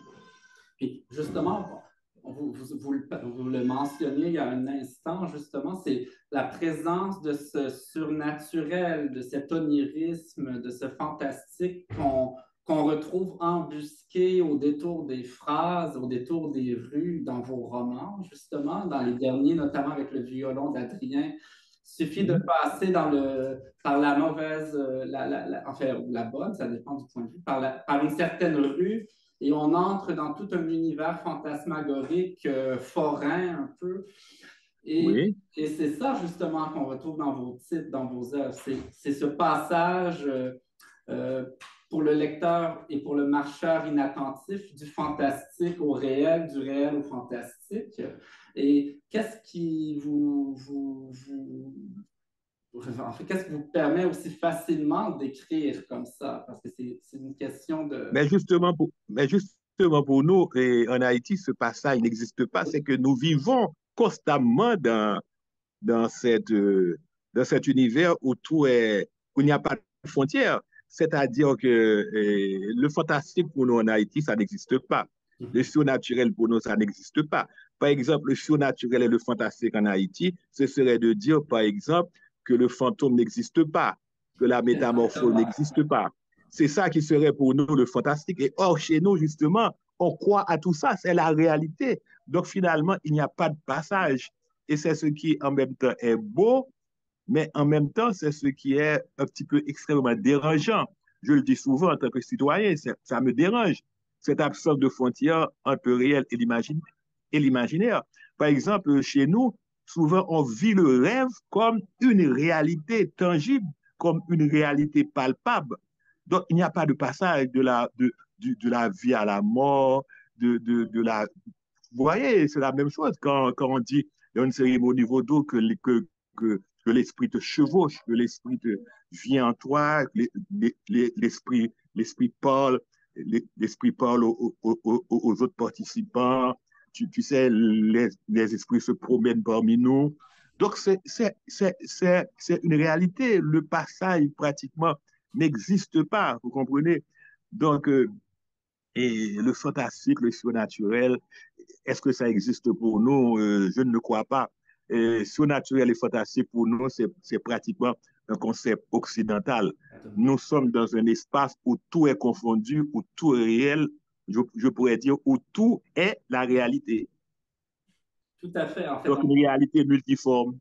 [SPEAKER 1] Puis justement, vous le mentionniez il y a un instant, justement, c'est la présence de ce surnaturel, de cet onirisme, de ce fantastique qu'on retrouve embusqué au détour des phrases, au détour des rues dans vos romans, justement, dans les derniers, notamment avec le violon d'Adrien. Il suffit de passer par la mauvaise, enfin, ou la bonne, ça dépend du point de vue, par une certaine rue, et on entre dans tout un univers fantasmagorique, forain un peu.
[SPEAKER 5] Oui.
[SPEAKER 1] Et c'est ça, justement, qu'on retrouve dans vos titres, dans vos œuvres. C'est ce passage euh, pour le lecteur et pour le marcheur inattentif du fantastique au réel, du réel au fantastique. Et qu'est-ce qui en fait, qu'est-ce qui vous permet aussi facilement d'écrire comme ça? Parce que c'est une question de...
[SPEAKER 5] Mais justement pour nous, en Haïti, ce passage n'existe pas. C'est que nous vivons constamment dans cet univers où il n'y a pas de frontières. C'est-à-dire que le fantastique pour nous en Haïti, ça n'existe pas. Le surnaturel pour nous, ça n'existe pas. Par exemple, le surnaturel et le fantastique en Haïti, ce serait de dire, par exemple, que le fantôme n'existe pas, que la métamorphose n'existe pas. C'est ça qui serait pour nous le fantastique. Et or, chez nous, justement, on croit à tout ça, c'est la réalité. Donc, finalement, il n'y a pas de passage. Et c'est ce qui, en même temps, est beau, mais en même temps, c'est ce qui est un petit peu extrêmement dérangeant. Je le dis souvent en tant que citoyen, ça me dérange, cette absence de frontières entre le réel et l'imaginaire. Par exemple, chez nous, souvent, on vit le rêve comme une réalité tangible, comme une réalité palpable. Donc, il n'y a pas de passage de la vie à la mort, de la... Vous voyez, c'est la même chose quand on dit dans une cérémonie vaudou que l'esprit te chevauche, que l'esprit te vient en toi, l'esprit parle, l'esprit parle aux autres participants. Tu sais, les esprits se promènent parmi nous. Donc, c'est une réalité. Le passage, pratiquement, n'existe pas, vous comprenez? Donc, et le fantastique, le surnaturel, est-ce que ça existe pour nous? Je ne le crois pas. Surnaturel et fantastique, pour nous, c'est pratiquement un concept occidental. Nous sommes dans un espace où tout est confondu, où tout est réel, je pourrais dire, où tout est la réalité.
[SPEAKER 1] Tout à fait. En fait,
[SPEAKER 5] Donc, une réalité multiforme.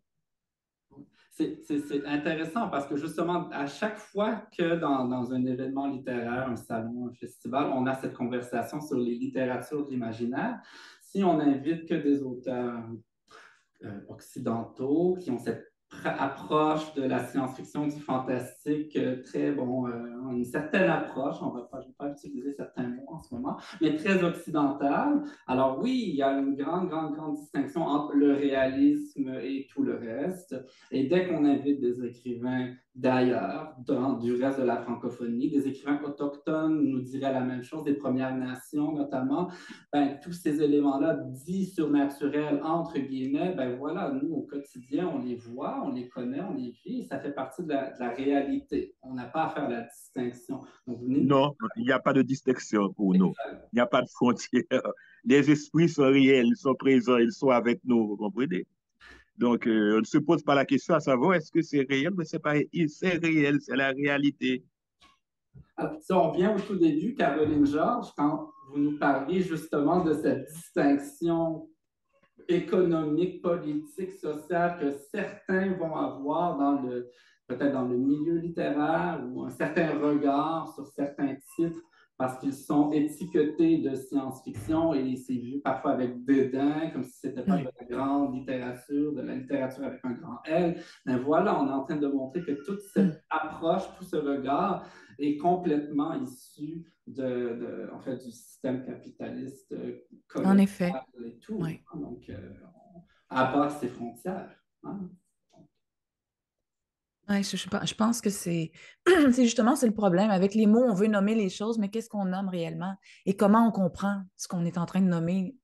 [SPEAKER 1] c'est intéressant parce que justement, à chaque fois que dans un événement littéraire, un salon, un festival, on a cette conversation sur les littératures de l'imaginaire, si on invite que des auteurs occidentaux qui ont cette approche de la science-fiction, du fantastique, très bon, une certaine approche, je ne vais pas utiliser certains mots en ce moment, mais très occidentale. Alors oui, il y a une grande distinction entre le réalisme et tout le reste. Et dès qu'on invite des écrivains d'ailleurs, du reste de la francophonie, des écrivains autochtones nous diraient la même chose, des Premières Nations notamment, ben, tous ces éléments-là dits surnaturels, entre guillemets, ben voilà, nous, au quotidien, on les voit, on les connaît, on les vit, et ça fait partie de la réalité. On n'a pas à faire la distinction. Donc,
[SPEAKER 5] non, il n'y a pas de distinction pour nous. Il n'y a pas de frontières. Les esprits sont réels, ils sont présents, ils sont avec nous, vous comprenez? Donc, on ne se pose pas la question à savoir est-ce que c'est réel, mais c'est pas réel, c'est réel, c'est la réalité.
[SPEAKER 1] Alors, si on revient au tout début, Caroline Georges, quand vous nous parliez justement de cette distinction économique, politique, sociale que certains vont avoir peut-être dans le milieu littéraire ou un certain regard sur certains titres parce qu'ils sont étiquetés de science-fiction et c'est vu parfois avec dédain, comme si ce n'était pas de la grande littérature, de la littérature avec un grand L. Mais voilà, on est en train de montrer que toute cette approche, tout ce regard est complètement issu en fait, du système capitaliste
[SPEAKER 6] En effet.
[SPEAKER 1] et tout.
[SPEAKER 6] Oui.
[SPEAKER 1] Donc, à part ses frontières. Hein?
[SPEAKER 6] Ouais, je pense que c'est justement c'est le problème. Avec les mots, on veut nommer les choses, mais qu'est-ce qu'on nomme réellement et comment on comprend ce qu'on est en train de nommer?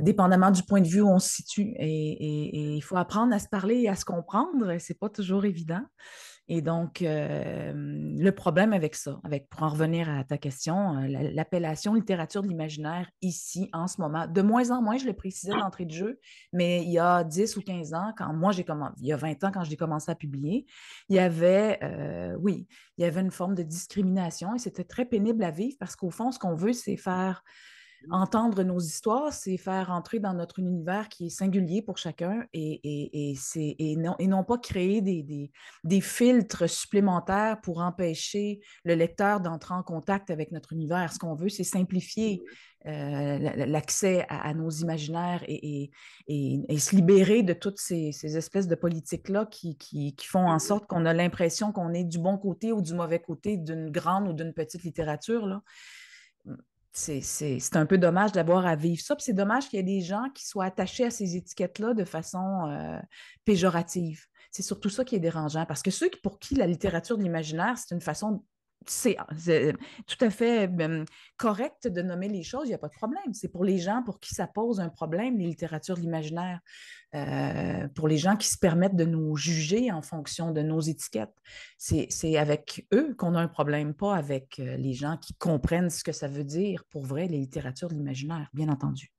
[SPEAKER 6] dépendamment du point de vue où on se situe. Et il faut apprendre à se parler et à se comprendre. C'est pas toujours évident. Et donc, le problème avec ça, pour en revenir à ta question, l'appellation littérature de l'imaginaire ici, en ce moment, de moins en moins, je le précisais d'entrée de jeu, mais il y a 10 ou 15 ans, quand moi j'ai commencé, il y a 20 ans, quand j'ai commencé à publier, il y avait, oui, il y avait une forme de discrimination et c'était très pénible à vivre parce qu'au fond, ce qu'on veut, c'est faire entendre nos histoires, c'est faire entrer dans notre univers qui est singulier pour chacun et non pas créer des filtres supplémentaires pour empêcher le lecteur d'entrer en contact avec notre univers. Ce qu'on veut, c'est simplifier l'accès à nos imaginaires et se libérer de toutes ces espèces de politiques-là qui font en sorte qu'on a l'impression qu'on est du bon côté ou du mauvais côté d'une grande ou d'une petite littérature, là. C'est un peu dommage d'avoir à vivre ça. Puis c'est dommage qu'il y ait des gens qui soient attachés à ces étiquettes-là de façon péjorative. C'est surtout ça qui est dérangeant. Parce que ceux pour qui la littérature de l'imaginaire, c'est une façon, c'est tout à fait correct de nommer les choses, il n'y a pas de problème. C'est pour les gens pour qui ça pose un problème, les littératures de l'imaginaire. Pour les gens qui se permettent de nous juger en fonction de nos étiquettes. C'est avec eux qu'on a un problème, pas avec les gens qui comprennent ce que ça veut dire pour vrai, les littératures de l'imaginaire, bien entendu.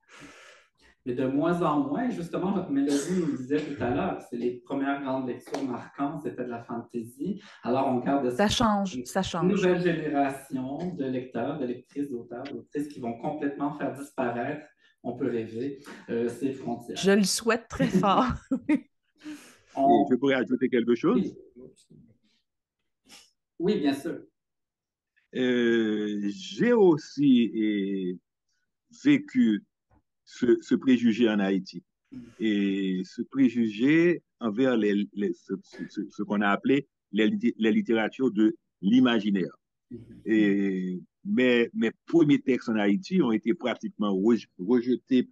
[SPEAKER 1] Mais de moins en moins, justement, votre Mélodie nous disait tout à l'heure, c'est les premières grandes lectures marquantes, c'était de la fantasy. Alors, on garde
[SPEAKER 6] ça change.
[SPEAKER 1] Une nouvelle génération de lecteurs, de lectrices, d'auteurs, d'autrices qui vont complètement faire disparaître, on peut rêver, ces frontières.
[SPEAKER 6] Je le souhaite très fort.
[SPEAKER 5] Je pourrais ajouter quelque chose?
[SPEAKER 1] Oui, bien sûr.
[SPEAKER 5] J'ai aussi vécu ce préjugé en Haïti. Et ce préjugé envers ce qu'on a appelé les littératures de l'imaginaire. Et mes premiers textes en Haïti ont été pratiquement rejetés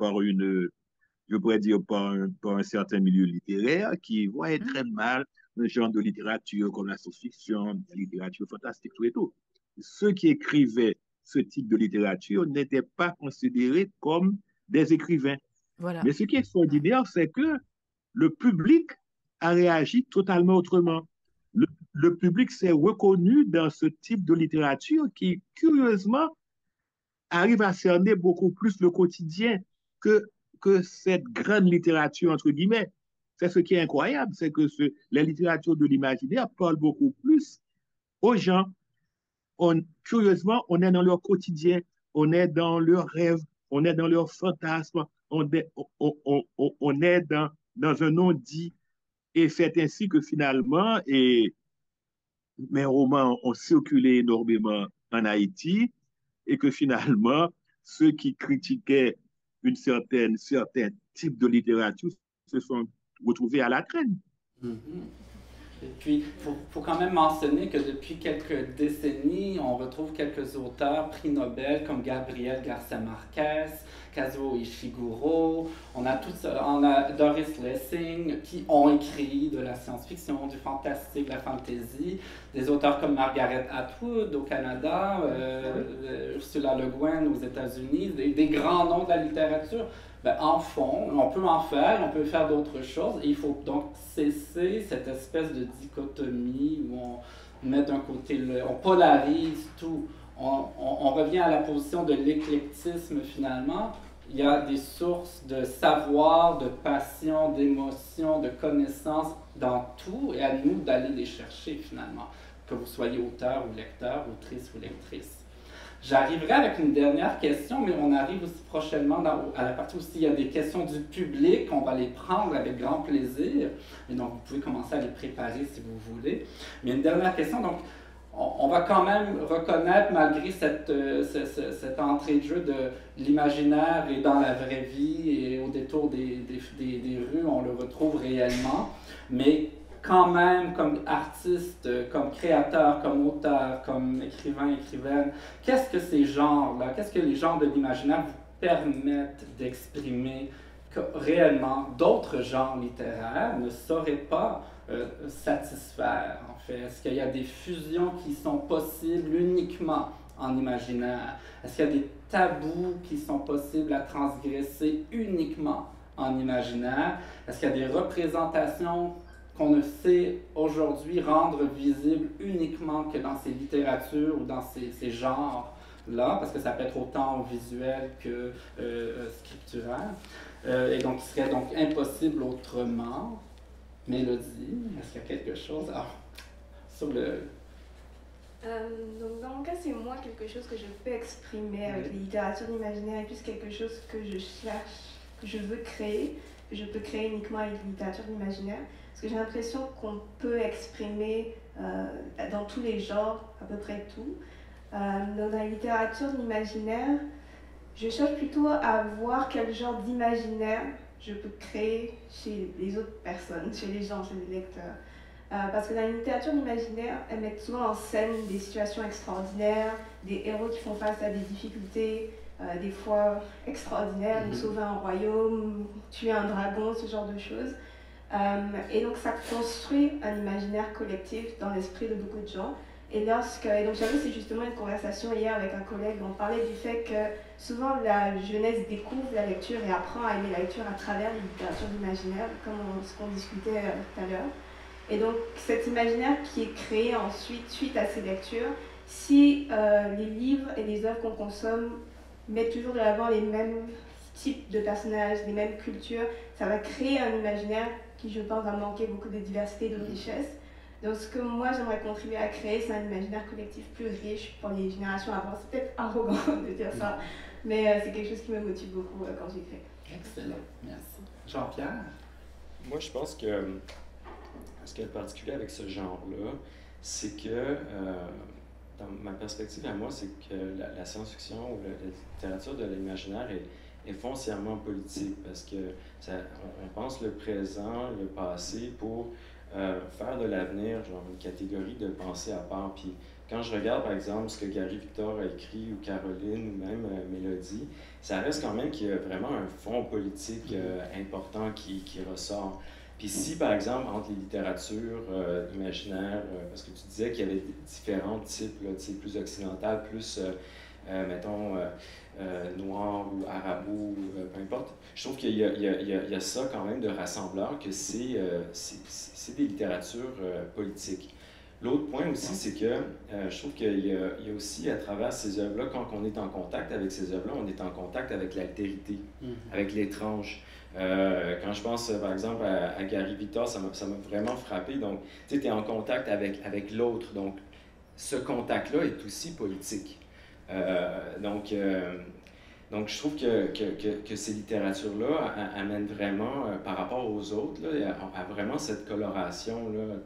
[SPEAKER 5] je pourrais dire, par un certain milieu littéraire qui voyait très mal un genre de littérature comme la science-fiction, la littérature fantastique, tout et tout. Ceux qui écrivaient ce type de littérature n'étaient pas considérés comme des écrivains.
[SPEAKER 6] Voilà.
[SPEAKER 5] Mais ce qui est extraordinaire, c'est que le public a réagi totalement autrement. Le public s'est reconnu dans ce type de littérature qui, curieusement, arrive à cerner beaucoup plus le quotidien que cette grande littérature, entre guillemets. C'est ce qui est incroyable, c'est que la littérature de l'imaginaire parle beaucoup plus aux gens. Curieusement, on est dans leur quotidien, on est dans leurs rêves, on est dans leurs fantasmes, on est dans un non-dit. Et c'est ainsi que finalement, mes romans ont circulé énormément en Haïti et que finalement, ceux qui critiquaient certain type de littérature se sont retrouvés à la traîne.
[SPEAKER 1] Et puis, il faut quand même mentionner que depuis quelques décennies, on retrouve quelques auteurs prix Nobel comme Gabriel Garcia Marquez, Kazuo Ishiguro, on a Doris Lessing qui ont écrit de la science-fiction, du fantastique, de la fantasy, des auteurs comme Margaret Atwood au Canada, Ursula Le Guin aux États-Unis, des grands noms de la littérature. Ben, en fond, on peut en faire, on peut faire d'autres choses. Et il faut donc cesser cette espèce de dichotomie où on met d'un côté, on polarise tout. On revient à la position de l'éclectisme finalement. Il y a des sources de savoir, de passion, d'émotion, de connaissances dans tout et à nous d'aller les chercher finalement, que vous soyez auteur ou lecteur, autrice ou lectrice. J'arriverai avec une dernière question, mais on arrive aussi prochainement à la partie où il y a des questions du public. On va les prendre avec grand plaisir. Et donc, vous pouvez commencer à les préparer si vous voulez. Mais une dernière question. Donc, on va quand même reconnaître, malgré cette entrée de jeu de l'imaginaire et dans la vraie vie et au détour des rues, on le retrouve réellement. Mais quand même, comme artiste, comme créateur, comme auteur, comme écrivain, écrivaine, qu'est-ce que ces genres-là, qu'est-ce que les genres de l'imaginaire vous permettent d'exprimer que réellement d'autres genres littéraires ne sauraient pas satisfaire, en fait? Est-ce qu'il y a des fusions qui sont possibles uniquement en imaginaire? Est-ce qu'il y a des tabous qui sont possibles à transgresser uniquement en imaginaire? Est-ce qu'il y a des représentations qu'on ne sait aujourd'hui rendre visibles uniquement que dans ces littératures ou dans ces genres-là, parce que ça peut être autant visuel que scripturaire, et donc il serait donc impossible autrement. Mélodie, est-ce qu'il y a quelque chose sur le...
[SPEAKER 4] Donc dans mon cas, c'est moi quelque chose que je peux exprimer avec les littératures d'imaginaire et plus quelque chose que je cherche, que je veux créer, que je peux créer uniquement avec les littératures d'imaginaire. Parce que j'ai l'impression qu'on peut exprimer dans tous les genres, à peu près tout. Dans la littérature d'imaginaire, je cherche plutôt à voir quel genre d'imaginaire je peux créer chez les autres personnes, chez les gens, chez les lecteurs. Parce que dans la littérature d'imaginaire, elles mettent souvent en scène des situations extraordinaires, des héros qui font face à des difficultés, des fois extraordinaires, donc sauver un royaume, tuer un dragon, ce genre de choses. Et donc ça construit un imaginaire collectif dans l'esprit de beaucoup de gens. Et donc j'avais justement une conversation hier avec un collègue, on parlait du fait que souvent la jeunesse découvre la lecture et apprend à aimer la lecture à travers les littératures d'imaginaire, comme ce qu'on discutait tout à l'heure. Et donc cet imaginaire qui est créé ensuite, suite à ces lectures, si les livres et les œuvres qu'on consomme mettent toujours de l'avant les mêmes types de personnages, les mêmes cultures, ça va créer un imaginaire qui, je pense, va manquer beaucoup de diversité et de richesse. Donc ce que moi j'aimerais contribuer à créer, c'est un imaginaire collectif plus riche pour les générations avant. C'est peut-être arrogant de dire ça, mais c'est quelque chose qui me motive beaucoup quand j'écris.
[SPEAKER 1] Excellent, merci. Jean-Pierre?
[SPEAKER 3] Moi, je pense que ce qui est particulier avec ce genre-là, c'est que, dans ma perspective à moi, c'est que la science-fiction ou la littérature de l'imaginaire est foncièrement politique parce que on pense le présent, le passé pour faire de l'avenir genre une catégorie de pensée à part. Puis quand je regarde par exemple ce que Gary Victor a écrit ou Caroline ou même Mélodie, ça reste quand même qu'il y a vraiment un fond politique important qui ressort. Puis si, par exemple, entre les littératures imaginaires, parce que tu disais qu'il y avait différents types, là, plus occidentales, plus, mettons, noirs ou arabo, peu importe, je trouve qu'il y a ça quand même de rassembleur, que c'est des littératures politiques. L'autre point aussi, c'est que je trouve qu'il y a aussi, à travers ces œuvres-là, quand on est en contact avec ces œuvres-là, on est en contact avec l'altérité, avec l'étrange. Quand je pense, par exemple, à Gary Victor, ça m'a vraiment frappé. Donc, tu sais, tu es en contact avec l'autre. Donc, ce contact-là est aussi politique. Donc, je trouve que ces littératures-là amènent vraiment, par rapport aux autres, là, à vraiment cette coloration-là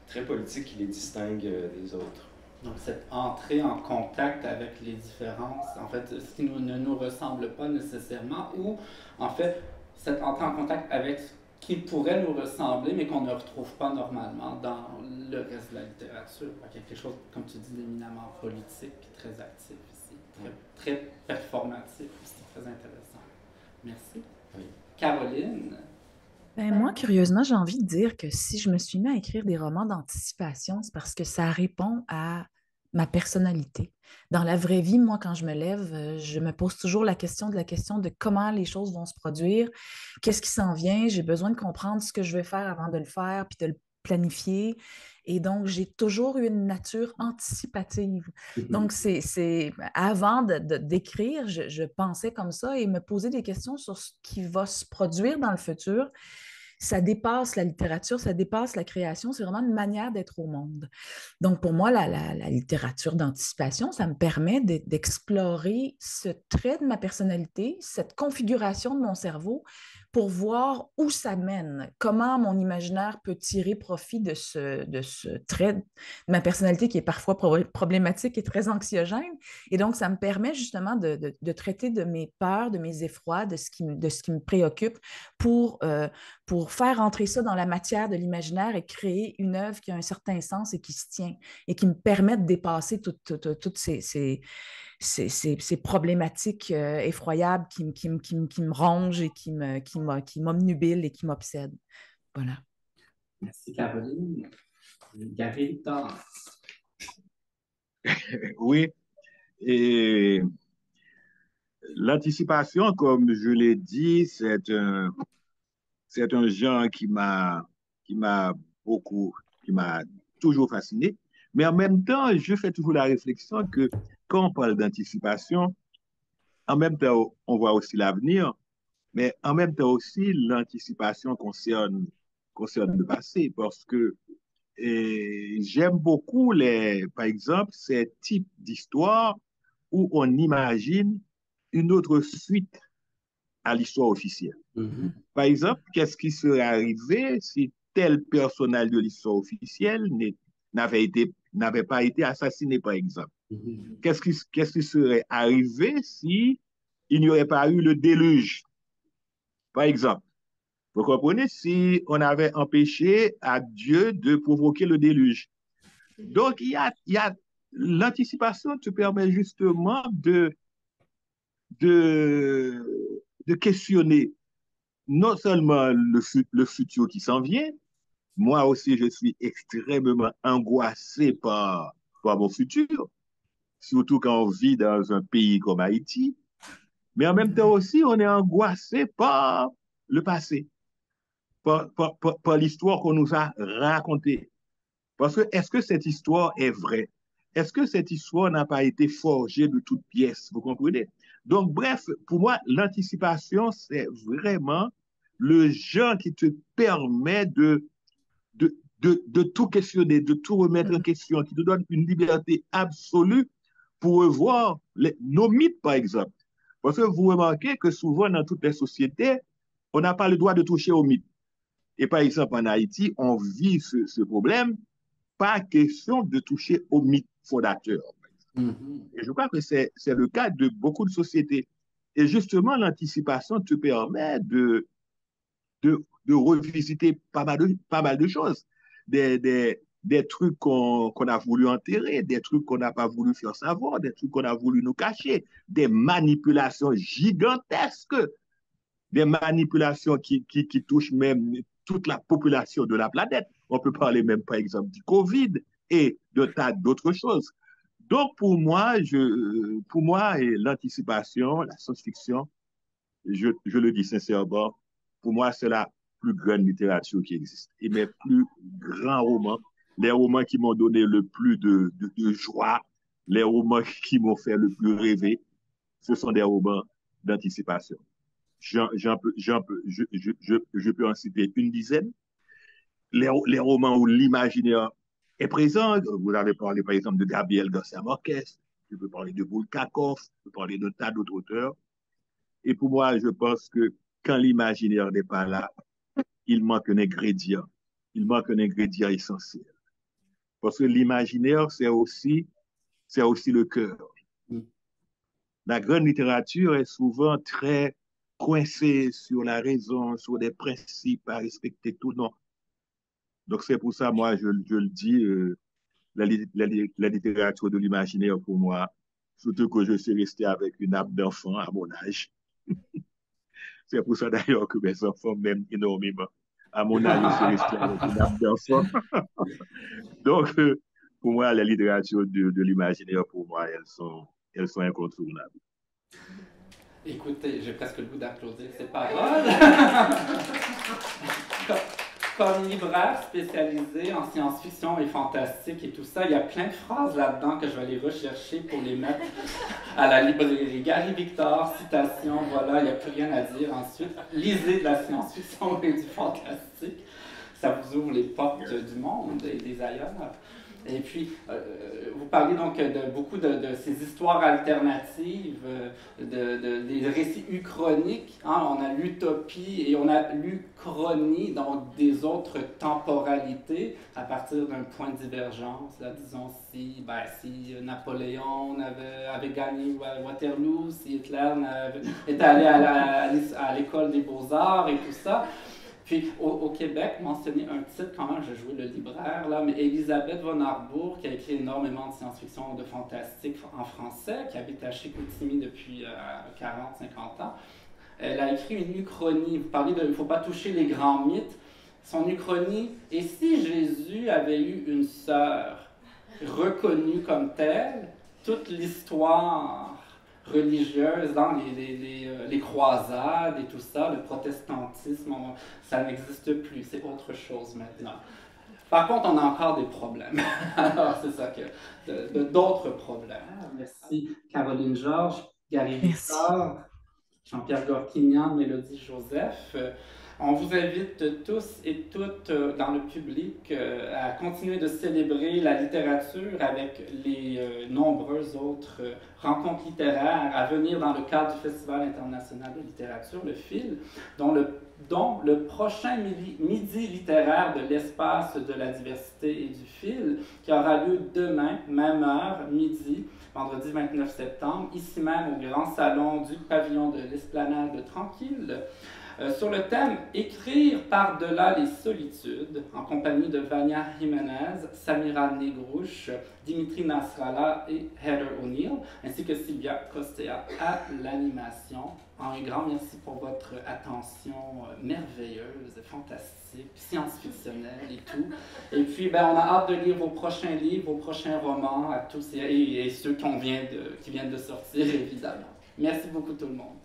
[SPEAKER 3] très politique qui les distingue des autres.
[SPEAKER 1] Donc, cette entrée en contact avec les différences, en fait, ce qui ne nous ressemble pas nécessairement, ou en fait, cette entrée en contact avec ce qui pourrait nous ressembler, mais qu'on ne retrouve pas normalement dans le reste de la littérature. Il y a quelque chose, comme tu dis, d'éminemment politique, puis très actif ici, très performatif aussi, très intéressant. Merci.
[SPEAKER 3] Oui.
[SPEAKER 1] Caroline?
[SPEAKER 6] Ben, moi, curieusement, j'ai envie de dire que si je me suis mis à écrire des romans d'anticipation, c'est parce que ça répond à ma personnalité. Dans la vraie vie, moi, quand je me lève, je me pose toujours la question de comment les choses vont se produire, qu'est-ce qui s'en vient, j'ai besoin de comprendre ce que je vais faire avant de le faire, puis de le planifier. Et donc, j'ai toujours eu une nature anticipative. Donc, avant d'écrire, je pensais comme ça et me poser des questions sur ce qui va se produire dans le futur. Ça dépasse la littérature, ça dépasse la création, c'est vraiment une manière d'être au monde. Donc, pour moi, la littérature d'anticipation, ça me permet d'explorer ce trait de ma personnalité, cette configuration de mon cerveau pour voir où ça mène, comment mon imaginaire peut tirer profit de ce trait de ma personnalité qui est parfois problématique et très anxiogène. Et donc, ça me permet justement de traiter de mes peurs, de mes effrois, de ce qui me préoccupe pour faire entrer ça dans la matière de l'imaginaire et créer une œuvre qui a un certain sens et qui se tient et qui me permet de dépasser toutes ces problématiques effroyables qui me rongent et qui m'obnubilent et qui m'obsèdent. Voilà.
[SPEAKER 1] Merci, Caroline. Gary Victor.
[SPEAKER 5] Oui, et l'anticipation, comme je l'ai dit, c'est un genre qui m'a beaucoup, qui m'a toujours fasciné. Mais en même temps, je fais toujours la réflexion que quand on parle d'anticipation, en même temps, on voit aussi l'avenir, mais en même temps aussi, l'anticipation concerne le passé parce que j'aime beaucoup par exemple, ces types d'histoires où on imagine une autre suite à l'histoire officielle.
[SPEAKER 1] Mhm.
[SPEAKER 5] Par exemple, qu'est-ce qui serait arrivé si tel personnage de l'histoire officielle n'avait pas été assassiné, par exemple?
[SPEAKER 1] Mhm.
[SPEAKER 5] Qu'est-ce qui serait arrivé si il n'y aurait pas eu le déluge, par exemple? Vous comprenez? Si on avait empêché à Dieu de provoquer le déluge. Donc, il y a l'anticipation te permet justement de, de questionner non seulement le futur qui s'en vient, moi aussi je suis extrêmement angoissé par mon futur, surtout quand on vit dans un pays comme Haïti, mais en même temps aussi on est angoissé par le passé, par l'histoire qu'on nous a racontée. Parce que est-ce que cette histoire est vraie? Est-ce que cette histoire n'a pas été forgée de toutes pièces? Vous comprenez? Donc, bref, pour moi, l'anticipation, c'est vraiment le genre qui te permet de tout questionner, de tout remettre en question, qui te donne une liberté absolue pour revoir nos mythes, par exemple. Parce que vous remarquez que souvent, dans toutes les sociétés, on n'a pas le droit de toucher aux mythes. Et par exemple, en Haïti, on vit ce problème, pas question de toucher aux mythes fondateurs.
[SPEAKER 1] Mhm.
[SPEAKER 5] Et je crois que c'est le cas de beaucoup de sociétés. Et justement, l'anticipation te permet de revisiter pas mal de choses. Des trucs qu'on a voulu enterrer, des trucs qu'on n'a pas voulu faire savoir, des trucs qu'on a voulu nous cacher, des manipulations gigantesques, des manipulations qui touchent même toute la population de la planète. On peut parler même, par exemple, du Covid et de tas d'autres choses. Donc, pour moi, l'anticipation, la science-fiction, je le dis sincèrement, pour moi, c'est la plus grande littérature qui existe. Et mes plus grands romans, les romans qui m'ont donné le plus de joie, les romans qui m'ont fait le plus rêver, ce sont des romans d'anticipation. Je peux en citer une dizaine. Les romans où l'imaginaire est présent. Vous avez parlé, par exemple, de Gabriel Garcia Marquez. Je peux parler de Bulgakov. Je peux parler de tas d'autres auteurs. Et pour moi, je pense que quand l'imaginaire n'est pas là, il manque un ingrédient. Il manque un ingrédient essentiel. Parce que l'imaginaire, c'est aussi le cœur. La grande littérature est souvent très coincée sur la raison, sur des principes à respecter, tout. Non. Donc, c'est pour ça, moi, je le dis, la littérature de l'imaginaire, pour moi, surtout que je suis resté avec une âme d'enfant à mon âge. C'est pour ça, d'ailleurs, que mes enfants m'aiment énormément. À mon âge, je suis resté avec une âme d'enfant. Donc, pour moi, la littérature de l'imaginaire, pour moi, elles sont incontournables.
[SPEAKER 1] Écoutez, j'ai presque le goût d'applaudir ces paroles. Comme libraire spécialisé en science-fiction et fantastique et tout ça, il y a plein de phrases là-dedans que je vais aller rechercher pour les mettre à la librairie. Gary Victor, citation, voilà, il n'y a plus rien à dire ensuite. Lisez de la science-fiction et du fantastique. Ça vous ouvre les portes du monde et des ailleurs. Et puis, vous parlez donc de beaucoup de ces histoires alternatives, des récits uchroniques. Hein? On a l'utopie et on a l'uchronie, donc des autres temporalités à partir d'un point de divergence. Là, disons, si Napoléon avait gagné Waterloo, si Hitler était allé à l'école des beaux-arts et tout ça. Puis au Québec, mentionner un titre quand même, j'ai joué le libraire là, mais Elisabeth von Arbour, qui a écrit énormément de science-fiction, de fantastique en français, qui habite à Chicoutimi depuis 40-50 ans. Elle a écrit une uchronie. Vous parlez de il ne faut pas toucher les grands mythes. Son uchronie, et si Jésus avait eu une sœur? reconnue comme telle, toute l'histoire religieuse dans les croisades et tout ça, le protestantisme, ça n'existe plus, c'est autre chose maintenant. Par contre, on a encore des problèmes. Alors, c'est ça que d'autres problèmes. Merci Caroline Georges, Gary Victor, Jean-Pierre Gorquignan, Mélodie Joseph. On vous invite tous et toutes dans le public à continuer de célébrer la littérature avec les nombreuses autres rencontres littéraires à venir dans le cadre du Festival international de littérature, le FIL, dont le prochain midi littéraire de l'espace de la diversité et du FIL, qui aura lieu demain, même heure, midi, vendredi 29 septembre, ici même au grand salon du pavillon de l'Esplanade Tranquille, sur le thème « Écrire par-delà les solitudes » en compagnie de Vania Jiménez, Samira Negrouche, Dimitri Nasrallah et Heather O'Neill, ainsi que Sylvia Costea à l'animation. Un grand merci pour votre attention merveilleuse, fantastique, science-fictionnelle et tout. Et puis, on a hâte de lire vos prochains livres, vos prochains romans, à tous et ceux qui viennent de sortir, évidemment. Merci beaucoup tout le monde.